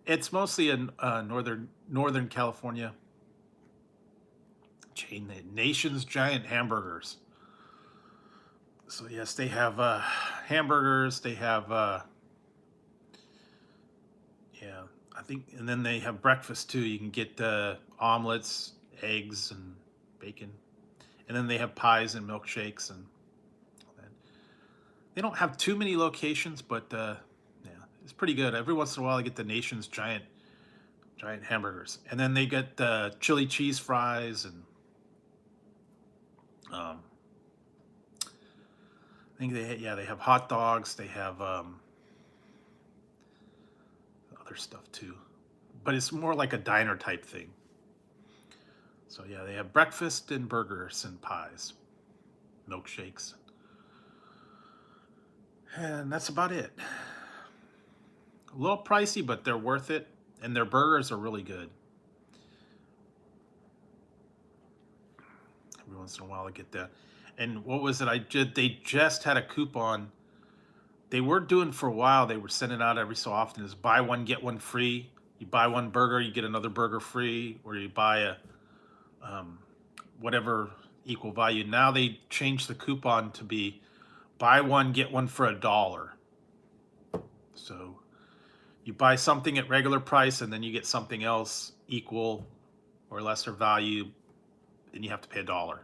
It's mostly in Northern California chain. Nations Giant Hamburgers. So yes, they have hamburgers. They have yeah, I think, and then they have breakfast too. You can get omelets, eggs, and bacon, and then they have pies and milkshakes and all that. They don't have too many locations, but yeah, it's pretty good. Every once in a while, I get the Nation's giant hamburgers, and then they get chili cheese fries, and I think they have hot dogs. They have other stuff too, but it's more like a diner type thing. So yeah, they have breakfast and burgers and pies, milkshakes, and that's about it. A little pricey, but they're worth it, and their burgers are really good. Every once in a while I get that. And what was it I did? They just had a coupon. They were doing for a while. They were sending out every so often, is buy one, get one free. You buy one burger, you get another burger free, or you buy a whatever equal value. Now they changed the coupon to be buy one, get one for $1. So you buy something at regular price, and then you get something else equal or lesser value, then you have to pay $1.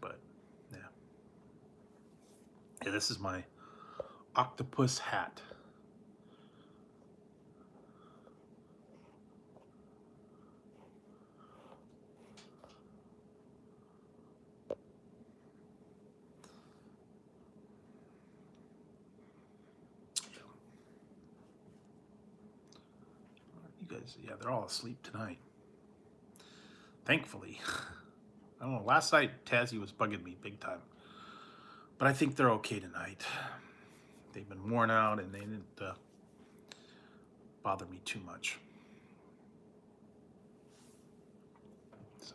But yeah, this is my octopus hat. You guys, yeah, they're all asleep tonight. Thankfully. I don't know, last night Tazzy was bugging me big time. But I think they're okay tonight. They've been worn out, and they didn't bother me too much. So.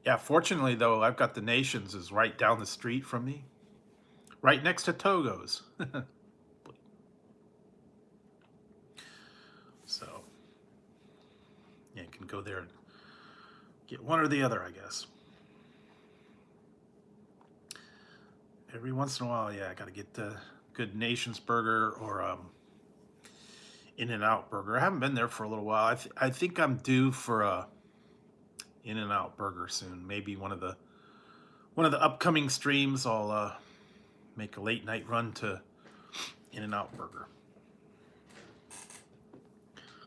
Yeah, fortunately though, I've got the Nations is right down the street from me. Right next to Togo's. So, yeah, you can go there and get one or the other, I guess. every once in a while, yeah, I got to get the good Nation's Burger or In-N-Out Burger. I haven't been there for a little while. I think I'm due for a In-N-Out Burger soon. Maybe one of the upcoming streams, I'll make a late night run to In-N-Out Burger,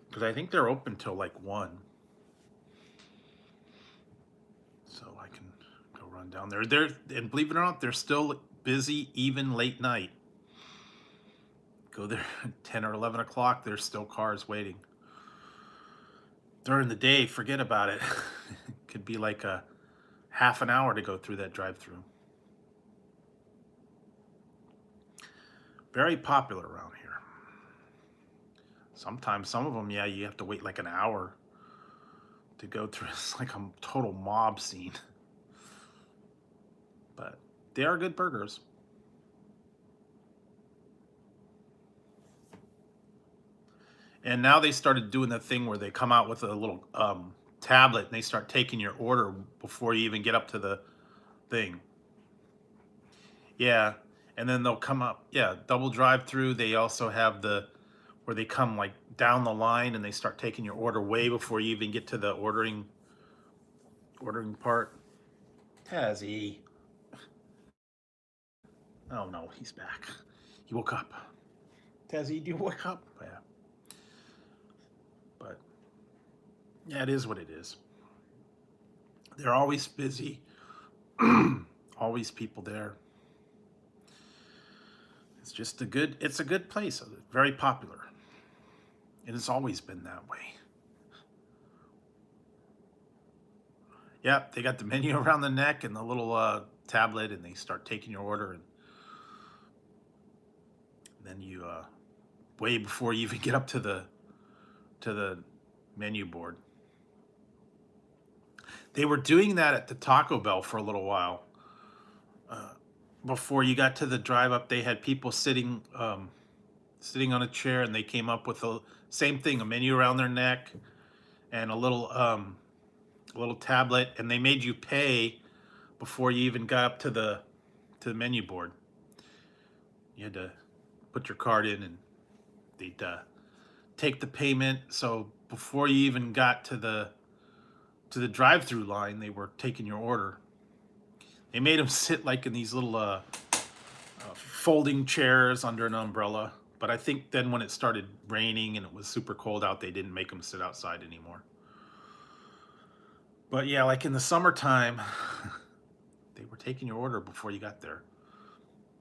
because I think they're open till like 1, so I can go run down there. And believe it or not, they're still busy even late night. Go there at 10 or 11 o'clock, there's still cars waiting. During the day, forget about it. Could be like a half an hour to go through that drive-through. Very popular around here. Sometimes some of them, yeah, you have to wait like an hour to go through. It's like a total mob scene. But they are good burgers. And now they started doing the thing where they come out with a little tablet and they start taking your order before you even get up to the thing. Yeah, and then they'll come up. Yeah, double drive-through. They also have the where they come like down the line and they start taking your order way before you even get to the ordering part. Tazzy. Oh no, he's back. He woke up. Tazzy, do you wake up? Yeah. But yeah, it is what it is. They're always busy. Always people there. It's just it's a good place. Very popular. And it's always been that way. Yep, they got the menu around the neck and the little tablet, and they start taking your order, and then you way before you even get up to the menu board. They were doing that at the Taco Bell for a little while. Before you got to the drive up, they had people sitting on a chair, and they came up with the same thing, a menu around their neck and a little tablet, and they made you pay before you even got up to the menu board. You had to put your card in, and they'd take the payment. So before you even got to the drive-through line, they were taking your order. They made them sit like in these little folding chairs under an umbrella. But I think then when it started raining and it was super cold out, they didn't make them sit outside anymore. But yeah, like in the summertime, they were taking your order before you got there.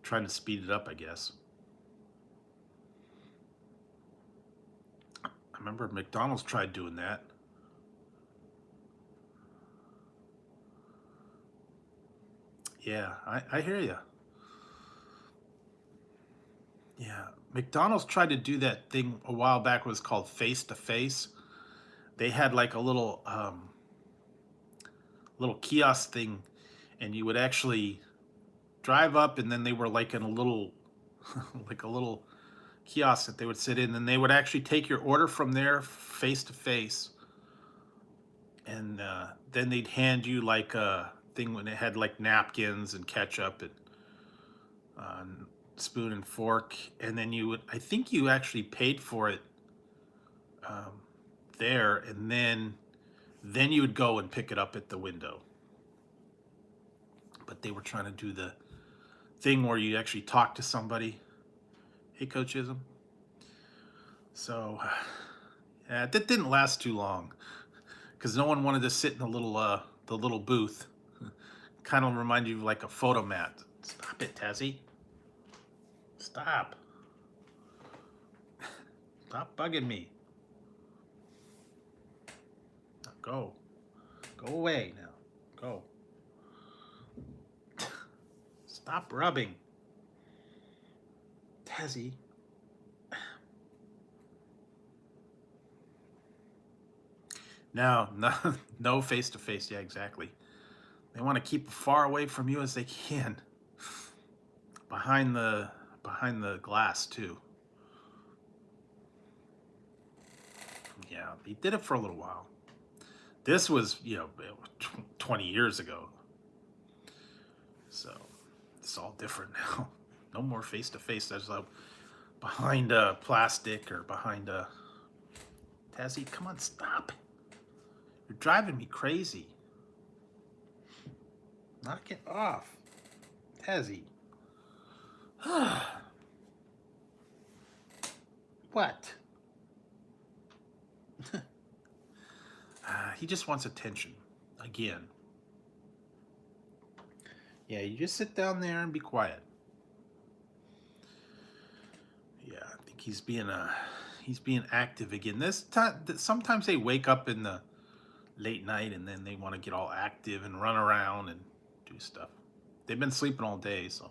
Trying to speed it up, I guess. I remember McDonald's tried doing that. Yeah, I hear you. Yeah, McDonald's tried to do that thing a while back. It was called face to face. They had like a little kiosk thing, and you would actually drive up, and then they were like in a little like a little kiosk that they would sit in, and they would actually take your order from there face to face, and then they'd hand you like a thing when it had like napkins and ketchup and spoon and fork, and then I think you actually paid for it there, and then you would go and pick it up at the window. But they were trying to do the thing where you actually talk to somebody. Hey, Coach Ism. So yeah, that didn't last too long because no one wanted to sit in the little booth. Kind of remind you of like a photo mat. Stop it, Tazzy. Stop. Stop bugging me. Now go. Go away now. Go. Stop rubbing. Tazzy. No, no face to face. Yeah, exactly. They want to keep as far away from you as they can. Behind the glass too. Yeah, he did it for a little while. This was, 20 years ago. So, It's all different now. No more face-to-face. There's a behind plastic or behind a... Tazzy, come on, stop. You're driving me crazy. Knock it off. Tazzy. What? He just wants attention. Again. Yeah, you just sit down there and be quiet. Yeah, I think he's being active again. This time, sometimes they wake up in the late night and then they want to get all active and run around and do stuff. They've been sleeping all day, so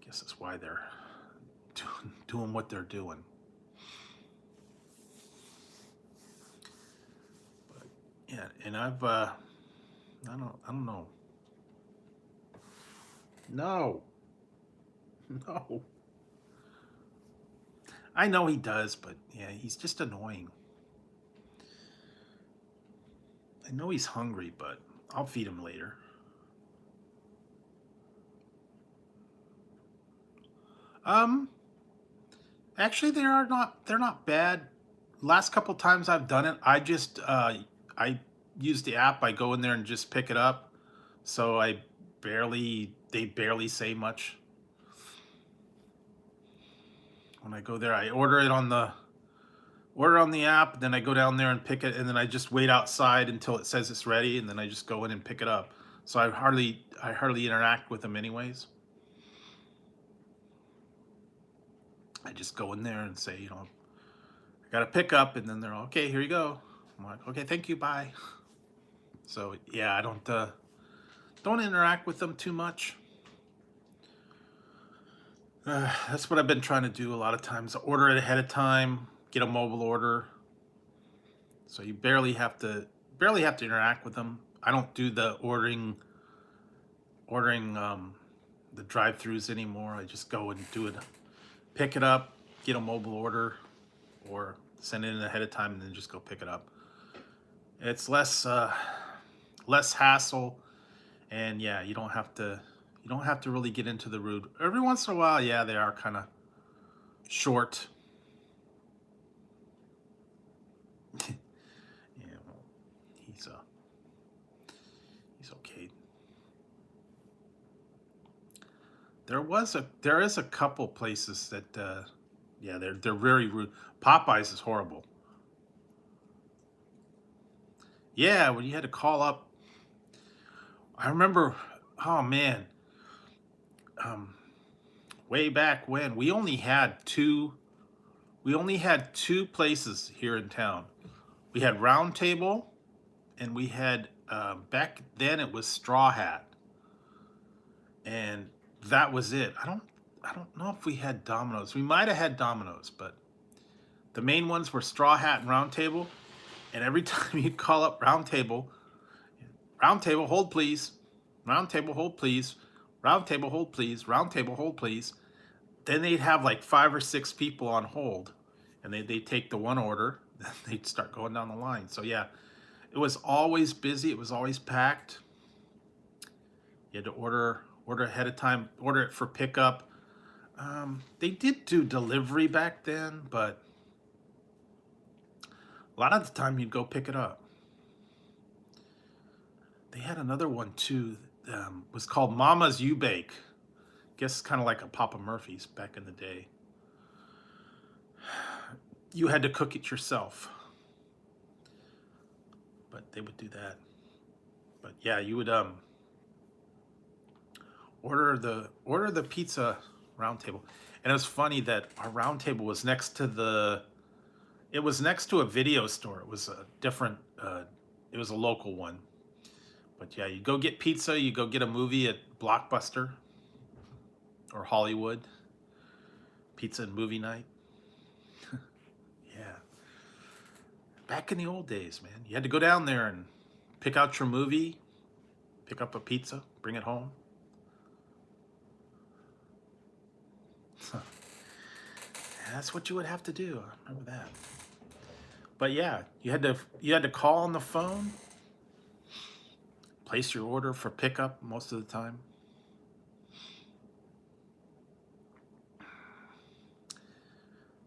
I guess that's why they're doing what they're doing. But yeah, and I've I don't know. No. No. I know he does, but yeah, he's just annoying. I know he's hungry, but I'll feed him later. Actually they're not bad. Last couple times I've done it, I just I use the app. I go in there and just pick it up. So they barely say much. When I go there, I order it on the app, then I go down there and pick it, and then I just wait outside until it says it's ready, and then I just go in and pick it up. So I hardly interact with them anyways. I just go in there and say, I got to pick up, and then they're okay, here you go. I'm like, okay, thank you, bye. So yeah, I don't interact with them too much. That's what I've been trying to do a lot of times. Order it ahead of time, get a mobile order. So you barely have to interact with them. I don't do the ordering the drive-throughs anymore. I just go and do it, pick it up, get a mobile order, or send it in ahead of time and then just go pick it up. It's less hassle, and yeah, you don't have to really get into the rude. Every once in a while, yeah, they are kind of short. Yeah, well, he's okay. There is a couple places that yeah, they're very rude. Popeyes is horrible. Yeah, when you had to call up, I remember, oh man, way back when we only had two places here in town. We had Round Table, and we had back then it was Straw Hat, and that was it. I don't know if we had Domino's. We might have had Domino's, but the main ones were Straw Hat and Round Table. And every time you'd call up Round Table, hold please, Round Table, hold please, Round Table, hold please, Round Table, hold please. Then they'd have like 5 or 6 people on hold, and they'd take the one order, then they'd start going down the line. So yeah, it was always busy. It was always packed. You had to order ahead of time, order it for pickup. They did do delivery back then, but a lot of the time you'd go pick it up. They had another one too. Was called Mama's You Bake. Guess kind of like a Papa Murphy's back in the day. You had to cook it yourself, but they would do that. But yeah, you would order the pizza Round Table, and it was funny that our Round Table was next to it was next to a video store. It was a different, it was a local one. But yeah, you go get pizza, you go get a movie at Blockbuster or Hollywood. Pizza and movie night. Yeah. Back in the old days, man. You had to go down there and pick out your movie, pick up a pizza, bring it home. That's what you would have to do. I remember that. But yeah, you had to call on the phone, place your order for pickup most of the time.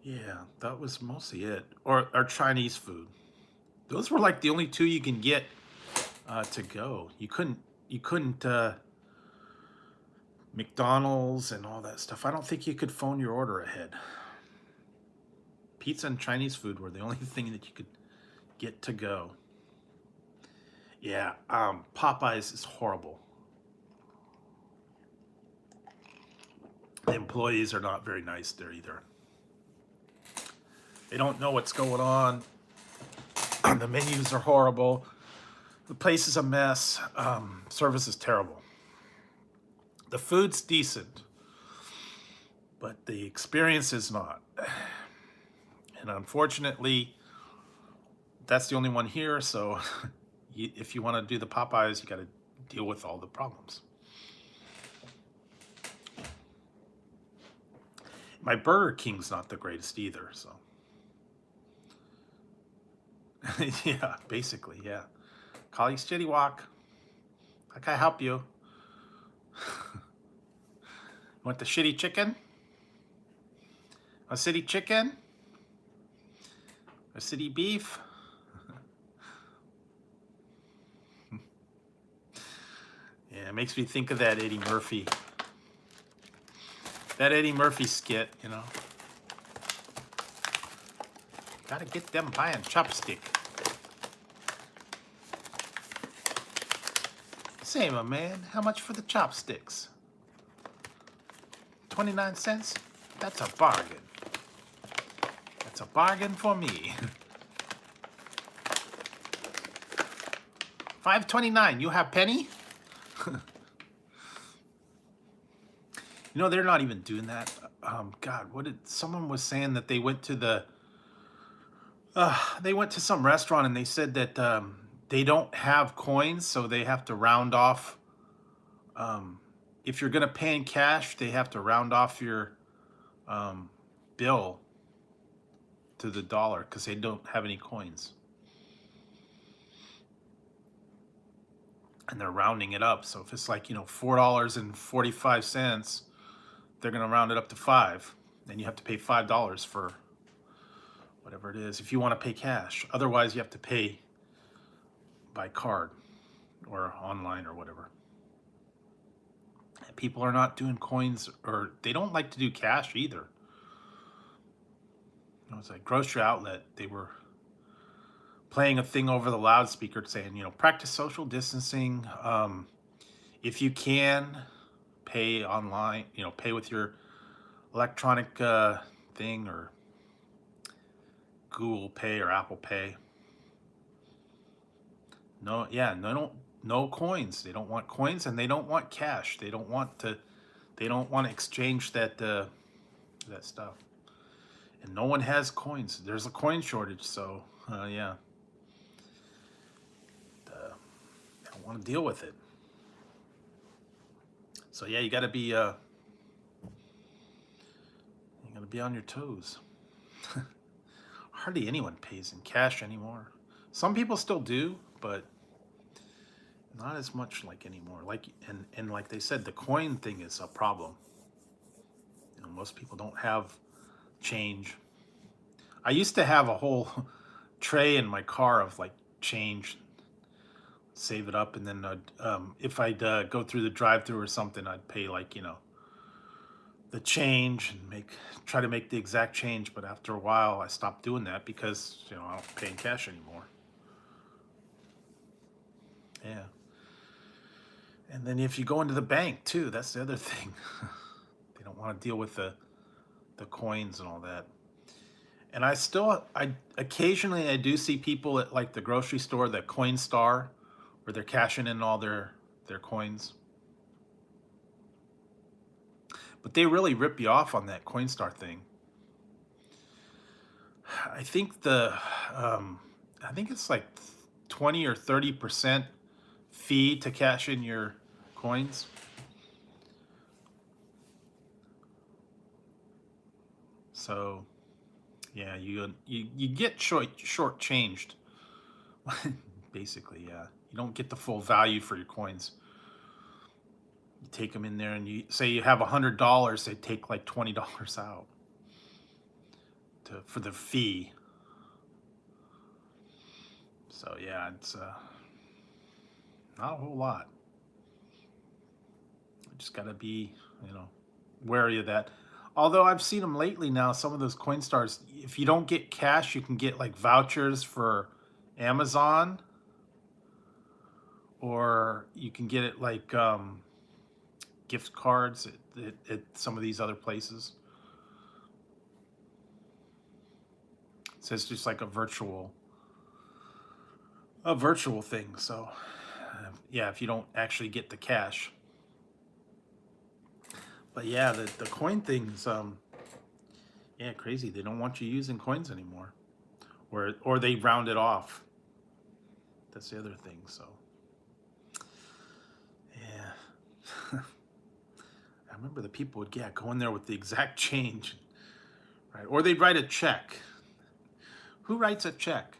Yeah, that was mostly it. Or Chinese food. Those were like the only two you can get to go. You couldn't McDonald's and all that stuff. I don't think you could phone your order ahead. Pizza and Chinese food were the only thing that you could get to go. Yeah, Popeyes is horrible. The employees are not very nice there either. They don't know what's going on. The menus are horrible. The place is a mess. Service is terrible. The food's decent, but the experience is not. And unfortunately, that's the only one here. So if you want to do the Popeyes, you got to deal with all the problems. My Burger King's not the greatest either. So yeah, basically, yeah. Colleagues Chitty Walk. How can I help you? Want the shitty chicken? A city chicken? A city beef? Yeah, it makes me think of that Eddie Murphy. That Eddie Murphy skit, you know. Gotta get them buying chopstick. Say, my man, how much for the chopsticks? 29 cents? That's a bargain. That's a bargain for me. $5.29. You have penny? You know, they're not even doing that. God, someone was saying that they went to some restaurant and they said that they don't have coins, so they have to round off. If you're gonna pay in cash, they have to round off your bill to the dollar because they don't have any coins. And they're rounding it up. So if it's like, $4.45, they're going to round it up to $5. Then you have to pay $5 for whatever it is if you want to pay cash. Otherwise, you have to pay by card or online or whatever. And people are not doing coins, or they don't like to do cash either. It's like grocery outlet. They were playing a thing over the loudspeaker saying, practice social distancing. If you can, pay online, pay with your electronic thing or Google Pay or Apple Pay. No coins. They don't want coins, and they don't want cash. They don't want to exchange that stuff. And no one has coins. There's a coin shortage, so yeah. They don't want to deal with it. So yeah, you got to be on your toes. Hardly anyone pays in cash anymore. Some people still do, but not as much like anymore. And like they said, the coin thing is a problem. Most people don't have change. I used to have a whole tray in my car of like change, save it up, and then if I'd go through the drive-through or something, I'd pay the change and try to make the exact change. But after a while, I stopped doing that because I don't pay in cash anymore. Yeah. And then if you go into the bank too, that's the other thing. They don't want to deal with the coins and all that. And I occasionally I do see people at like the grocery store, the Coin Star, where they're cashing in all their coins. But they really rip you off on that Coinstar thing. I think it's like 20 or 30% fee to cash in your coins. So yeah, you get short-changed. Basically, yeah. You don't get the full value for your coins. You take them in there and you say you have $100, they take like $20 out. for the fee. So yeah, it's not a whole lot. You just gotta be, wary of that. Although I've seen them lately now, some of those Coinstars, if you don't get cash, you can get like vouchers for Amazon, or you can get it like gift cards at some of these other places. So it's just like a virtual thing. So yeah, if you don't actually get the cash. But yeah, the coin things, yeah, crazy. They don't want you using coins anymore, or they round it off. That's the other thing. So yeah, I remember the people would go in there with the exact change, right? Or they'd write a check. Who writes a check?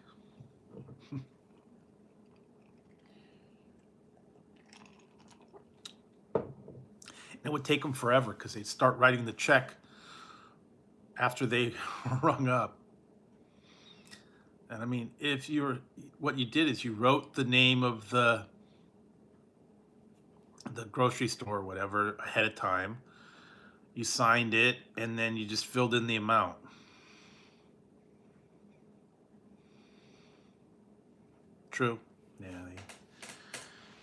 It would take them forever because they'd start writing the check after they rung up. And I mean, what you did is you wrote the name of the grocery store or whatever ahead of time. You signed it, and then you just filled in the amount. True. Yeah,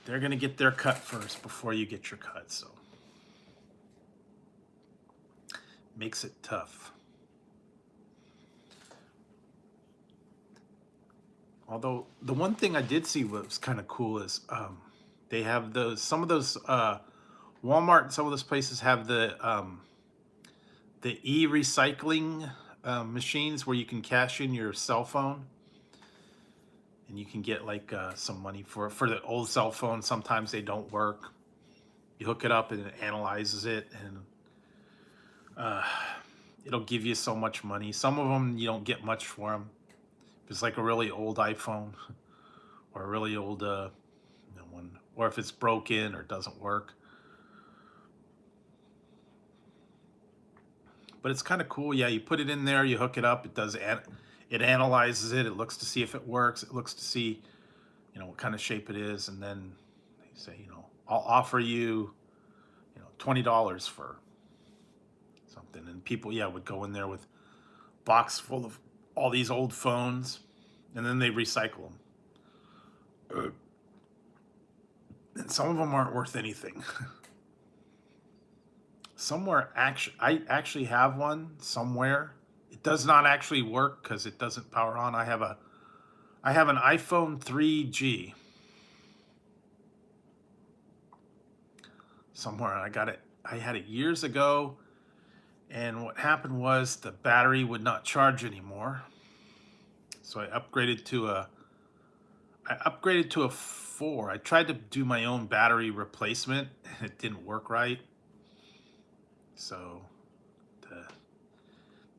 they're going to get their cut first before you get your cut, so makes it tough. Although the one thing I did see was kind of cool is they have some of those Walmart and some of those places have the e-recycling machines where you can cash in your cell phone, and you can get like some money for the old cell phone. Sometimes they don't work. You hook it up and it analyzes it, and it'll give you so much money. Some of them you don't get much for them. If it's like a really old iPhone or a really old one, or if it's broken or doesn't work. But it's kind of cool. Yeah, you put it in there, you hook it up, it analyzes it, it looks to see if it works, it looks to see, what kind of shape it is, and then they say, I'll offer you, $20 for something. And people, would go in there with a box full of all these old phones, and then they recycle them. And some of them aren't worth anything. I actually have one somewhere. It does not actually work because it doesn't power on. I have an iPhone 3G somewhere. I had it years ago, and what happened was the battery would not charge anymore. So I upgraded to a 4. I tried to do my own battery replacement, and it didn't work right. So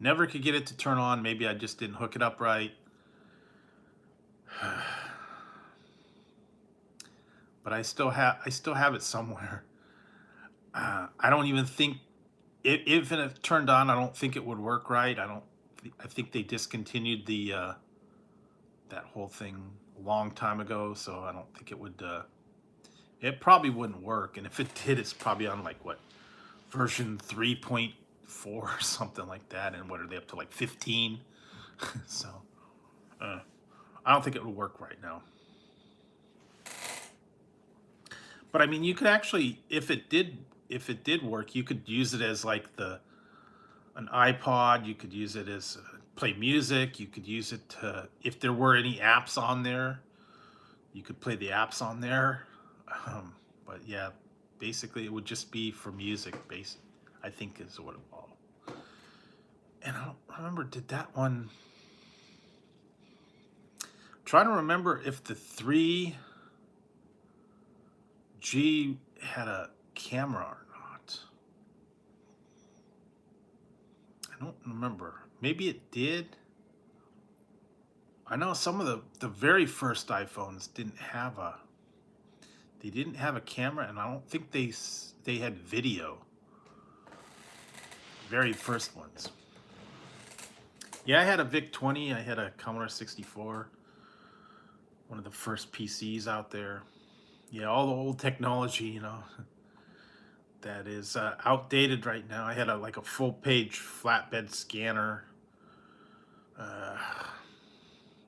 never could get it to turn on. Maybe I just didn't hook it up right. But I still have it somewhere. I don't even think if it turned on, I don't think it would work right. I think they discontinued that whole thing a long time ago, so I don't think it would. It probably wouldn't work, and if it did, it's probably on like version 3.4 or something like that. And what are they up to, like 15? So I don't think it would work right now. But I mean, you could actually, if it did work, you could use it as like an iPod. You could use it as play music. You could use it to, if there were any apps on there, you could play the apps on there. But yeah, basically it would just be for music. I think is what it was. And I don't remember, did that one? I'm trying to remember if the 3G had a camera or not. I don't remember. Maybe it did. I know some of the very first iPhones didn't have a camera, and I don't think they had video. Very first ones. Yeah, I had a VIC-20. I had a Commodore 64, one of the first PCs out there. Yeah, all the old technology, that is outdated right now. I had like a full page flatbed scanner, uh,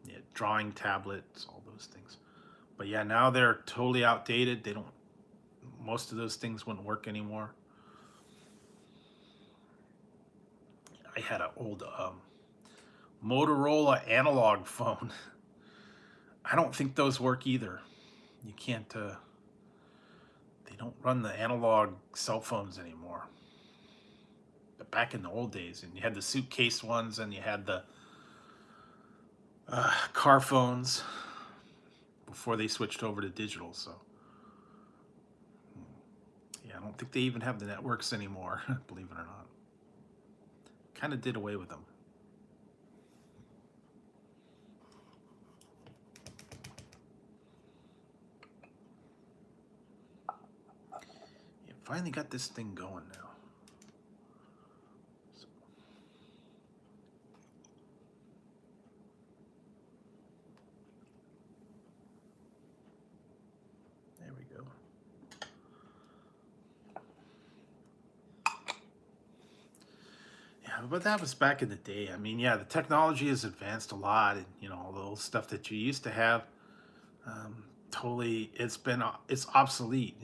yeah, drawing tablets, all those things. But yeah, now they're totally outdated. They don't. Most of those things wouldn't work anymore. I had an old Motorola analog phone. I don't think those work either. You can't. They don't run the analog cell phones anymore. But back in the old days, and you had the suitcase ones, and you had the car phones before they switched over to digital. So yeah, I don't think they even have the networks anymore. Believe it or not, kind of did away with them. Yeah, finally got this thing going now. So, there we go. Yeah, but that was back in the day. I mean, yeah, the technology has advanced a lot, and all the old stuff that you used to have, totally, it's obsolete.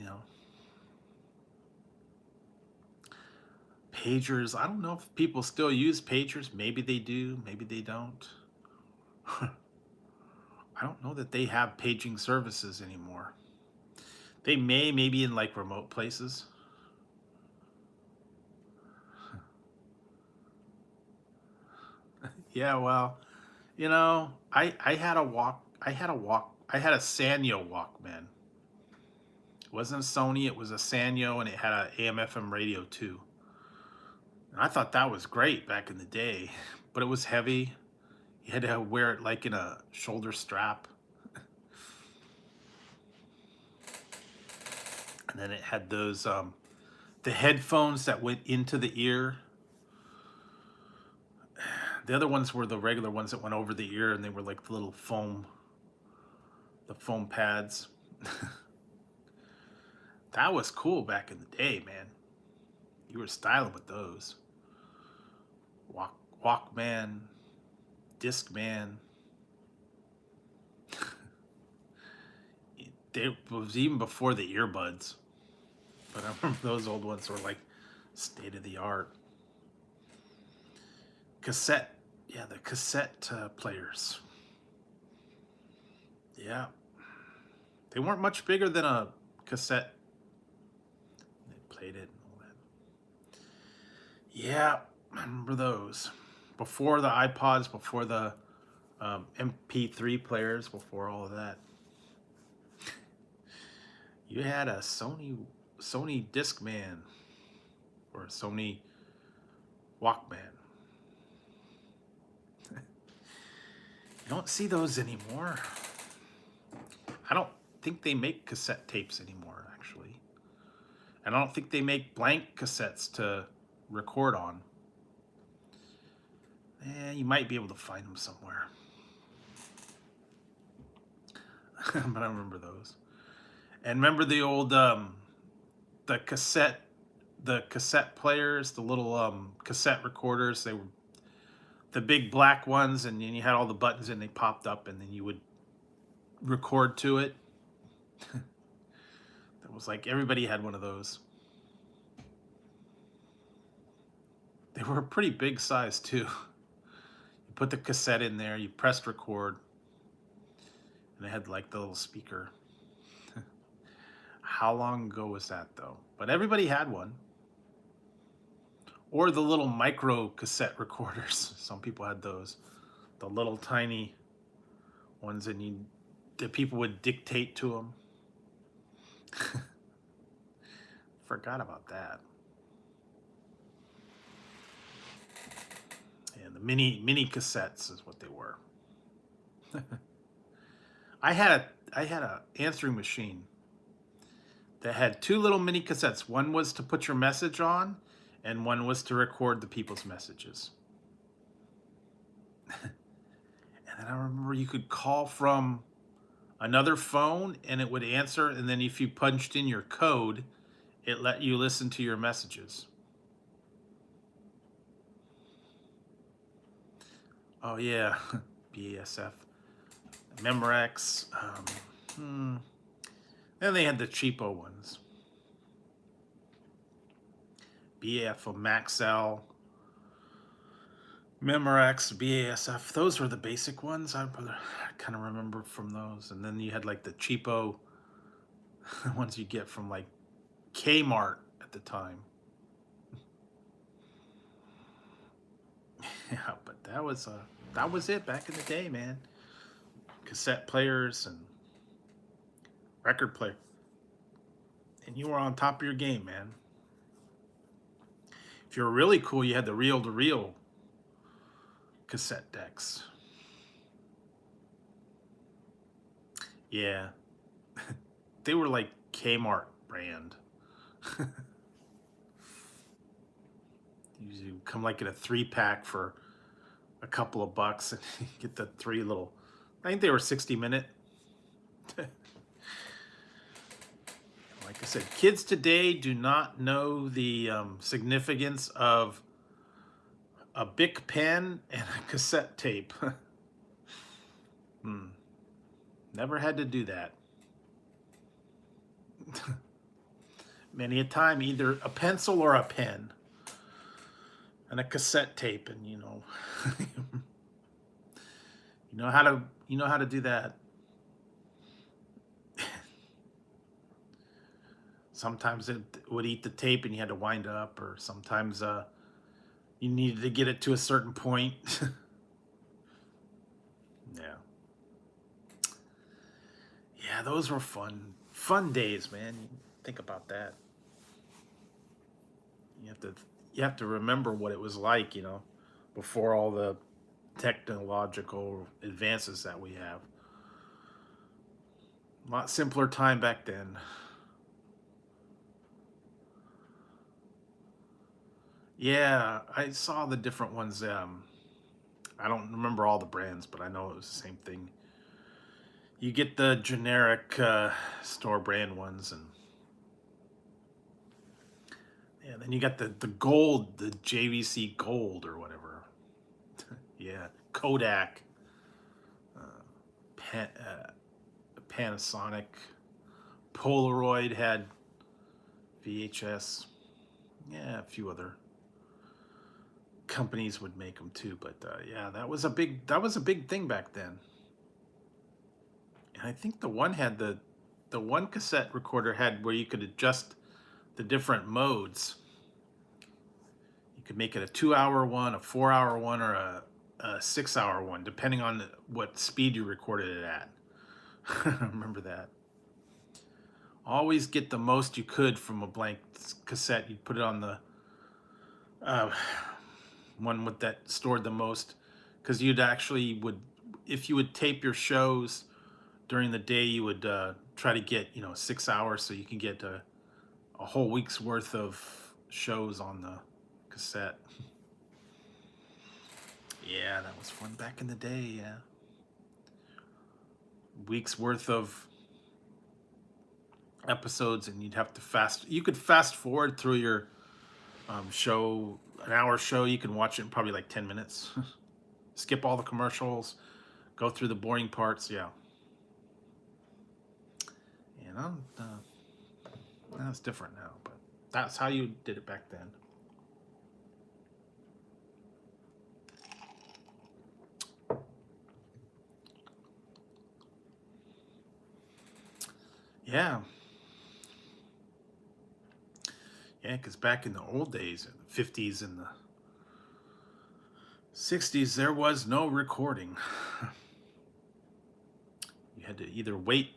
Pagers. I don't know if people still use pagers. Maybe they do. Maybe they don't. I don't know that they have paging services anymore. They maybe in like remote places. Yeah, well, I had a Sanyo Walkman. It wasn't a Sony, it was a Sanyo, and it had a AM/FM radio too. And I thought that was great back in the day, but it was heavy. You had to wear it like in a shoulder strap. And then it had those the headphones that went into the ear. The other ones were the regular ones that went over the ear, and they were like the little the foam pads. That was cool back in the day, man. You were styling with those. Walkman, Discman. It was even before the earbuds, but I remember those old ones were like state of the art. Cassette, yeah, the cassette players. Yeah, they weren't much bigger than a cassette. They played it and all that. Yeah, I remember those. Before the iPods, before the MP3 players, before all of that. You had a Sony Discman or a Sony Walkman. You don't see those anymore. I don't think they make cassette tapes anymore, actually. And I don't think they make blank cassettes to record on. You might be able to find them somewhere. But I remember those. And remember the old the cassette players, the little cassette recorders. They were the big black ones, and then you had all the buttons and they popped up, and then you would record to it. That was like everybody had one of those. They were a pretty big size too. You put the cassette in there, you pressed record, and it had like the little speaker. How long ago was that though? But everybody had one. Or the little micro cassette recorders. Some people had those. The little tiny ones that people would dictate to them. Forgot about that. And the mini cassettes is what they were. I had a answering machine that had two little mini cassettes. One was to put your message on, and one was to record the people's messages. And then I remember you could call from another phone and it would answer, and then if you punched in your code, it let you listen to your messages. Oh yeah, BASF, Memorex. Then they had the cheapo ones. BAF of Maxell, Memorex, BASF. Those were the basic ones. I kind of remember from those. And then you had like the cheapo ones you get from like Kmart at the time. Yeah, but that was it back in the day, man. Cassette players and record player, and you were on top of your game, man. If you were really cool, you had the reel-to-reel cassette decks. Yeah, they were like Kmart brand. Usually come like in a 3-pack for a couple of bucks, and you get the 3 little. I think they were 60-minute. Like I said, kids today do not know the significance of a Bic pen and a cassette tape. Never had to do that. Many a time, either a pencil or a pen and a cassette tape, and you know how to do that. Sometimes it would eat the tape and you had to wind up, or sometimes you needed to get it to a certain point. Yeah, those were fun days, man. Think about that. You have to remember what it was like, before all the technological advances that we have. A lot simpler time back then. Yeah, I saw the different ones. I don't remember all the brands, but I know it was the same thing. You get the generic store brand ones, and yeah, then you got the gold, the JVC gold or whatever. Yeah, Kodak, Panasonic, Polaroid had VHS. Yeah, a few other companies would make them too, but yeah, that was a big thing back then. And I think the one cassette recorder had where you could adjust the different modes. You could make it a 2-hour one, a 4-hour one, or a 6-hour one, depending on what speed you recorded it at. I remember that. Always get the most you could from a blank cassette. You'd put it on the one with that stored the most, because you'd actually if you would tape your shows during the day, you would try to get 6 hours, so you can get a whole week's worth of shows on the cassette. Yeah, that was fun back in the day. Yeah, week's worth of episodes, and you could fast forward through your show, an hour show. You can watch it in probably like 10 minutes. Skip all the commercials, go through the boring parts. Yeah. That's different now, but that's how you did it back then. Yeah. Yeah, because back in the old days, in the 50s and the 60s, there was no recording. You had to either wait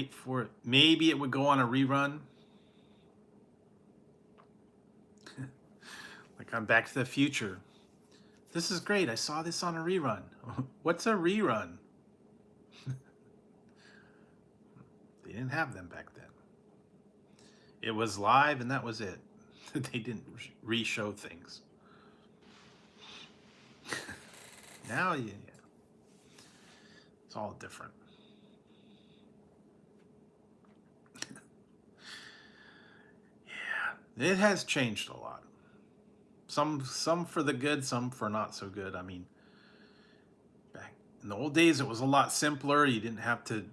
for it. Maybe it would go on a rerun. Like on Back to the Future. This is great. I saw this on a rerun. What's a rerun? They didn't have them back then. It was live and that was it. They didn't re-show things. Now, yeah, it's all different. Yeah, it has changed a lot. Some for the good, some for not so good. I mean, back in the old days, it was a lot simpler. You didn't have to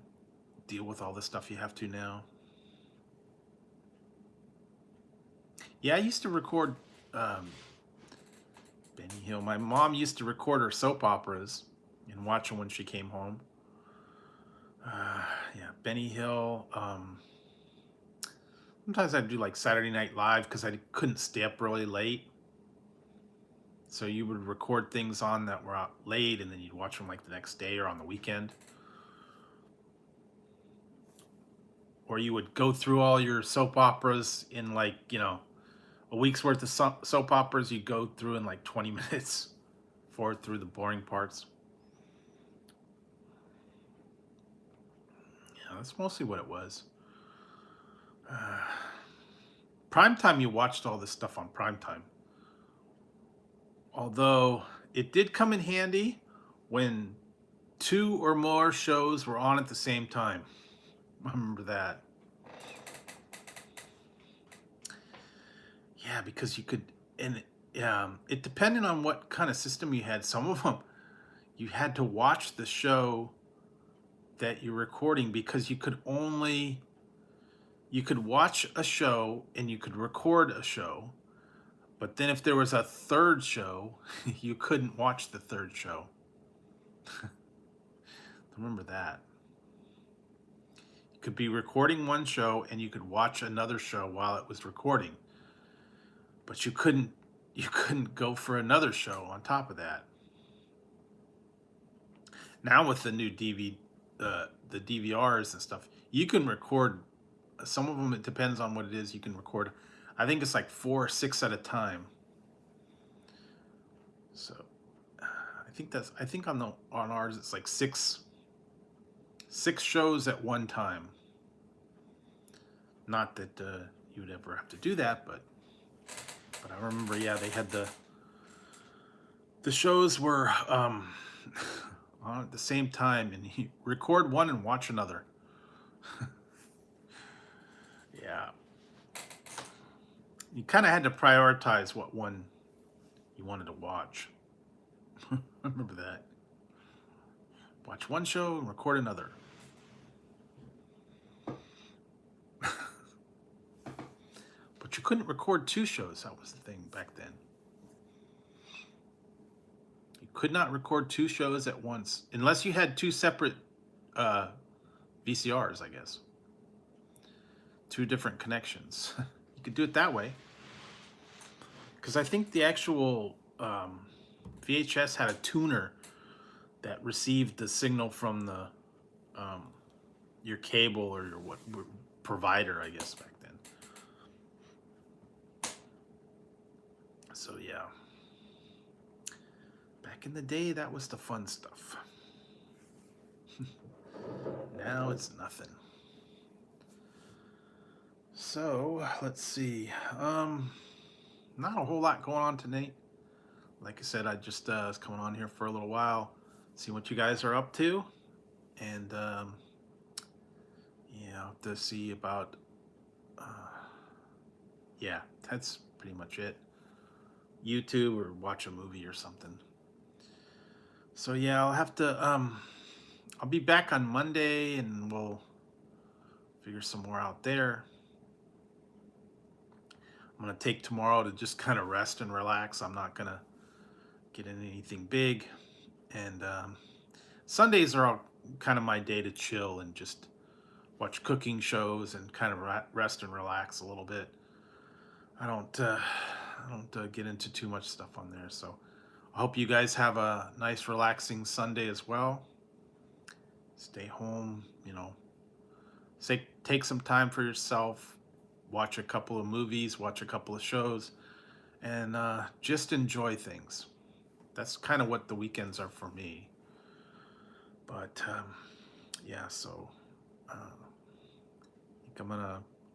deal with all the stuff you have to now. Yeah, I used to record um, Benny Hill. My mom used to record her soap operas and watch them when she came home. Yeah, Benny Hill. Sometimes I'd do like Saturday Night Live because I couldn't stay up really late. So you would record things on that were out late, and then you'd watch them like the next day or on the weekend. Or you would go through all your soap operas in like, a week's worth of soap operas. You'd go through in like 20 minutes, forward through the boring parts. Yeah, that's mostly what it was. Primetime, you watched all this stuff on primetime. Although it did come in handy when two or more shows were on at the same time. I remember that. Yeah, because you could, and it depended on what kind of system you had. Some of them, you had to watch the show that you're recording because you could watch a show and you could record a show, but then if there was a third show, you couldn't watch the third show. Remember that. You could be recording one show and you could watch another show while it was recording, but you couldn't go for another show on top of that. Now with the new the DVRs and stuff, you can record some of them. It depends on what it is. You can record, I think it's like 4 or 6 at a time. So I think on ours it's like six shows at one time. Not that you would ever have to do that, but I remember, yeah, they had the shows were on at the same time, and you record one and watch another. Yeah, you kind of had to prioritize what one you wanted to watch. I remember that. Watch one show and record another. But you couldn't record two shows. That was the thing back then. You could not record two shows at once unless you had two separate VCRs, I guess. Two different connections. You could do it that way. Because I think the actual VHS had a tuner that received the signal from the your cable or your provider, I guess, back then. So yeah, back in the day, that was the fun stuff. Now it's nothing. So let's see. Not a whole lot going on tonight. Like I said, I just was coming on here for a little while, see what you guys are up to, and yeah, to see about. Yeah, that's pretty much it. YouTube or watch a movie or something. So yeah, I'll have to. I'll be back on Monday, and we'll figure some more out there. I'm gonna take tomorrow to just kind of rest and relax. I'm not gonna get into anything big, and Sundays are all kind of my day to chill and just watch cooking shows and kind of rest and relax a little bit. I don't get into too much stuff on there. So I hope you guys have a nice relaxing Sunday as well. Stay home, take some time for yourself, watch a couple of movies, watch a couple of shows, and just enjoy things. That's kind of what the weekends are for me. But yeah, so I think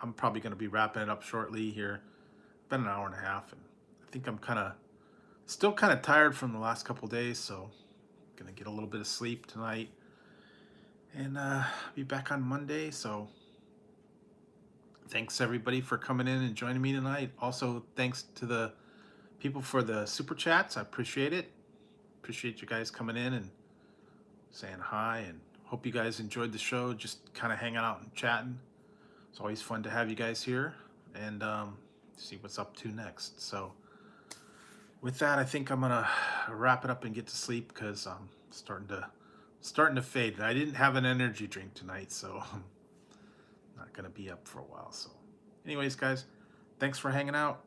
I'm probably gonna be wrapping it up shortly here. Been an hour and a half, and I think I'm still kind of tired from the last couple days, so gonna get a little bit of sleep tonight, and be back on Monday. So thanks everybody for coming in and joining me tonight. Also, thanks to the people for the super chats. I appreciate it. Appreciate you guys coming in and saying hi, and hope you guys enjoyed the show. Just kind of hanging out and chatting. It's always fun to have you guys here and see what's up to next. So with that, I think I'm gonna wrap it up and get to sleep because I'm starting to fade. I didn't have an energy drink tonight, so I'm not gonna be up for a while. So anyways, guys, thanks for hanging out.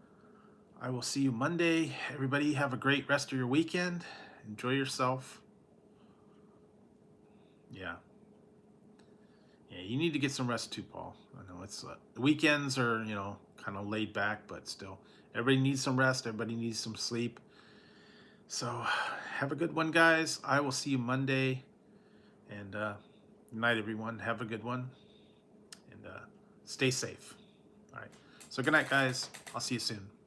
I will see you Monday. Everybody have a great rest of your weekend. Enjoy yourself. Yeah, you need to get some rest too, Paul. I know it's the weekends are, kind of laid back, but still, everybody needs some rest. Everybody needs some sleep. So have a good one, guys. I will see you Monday. And good night, everyone. Have a good one. And stay safe. All right. So good night, guys. I'll see you soon.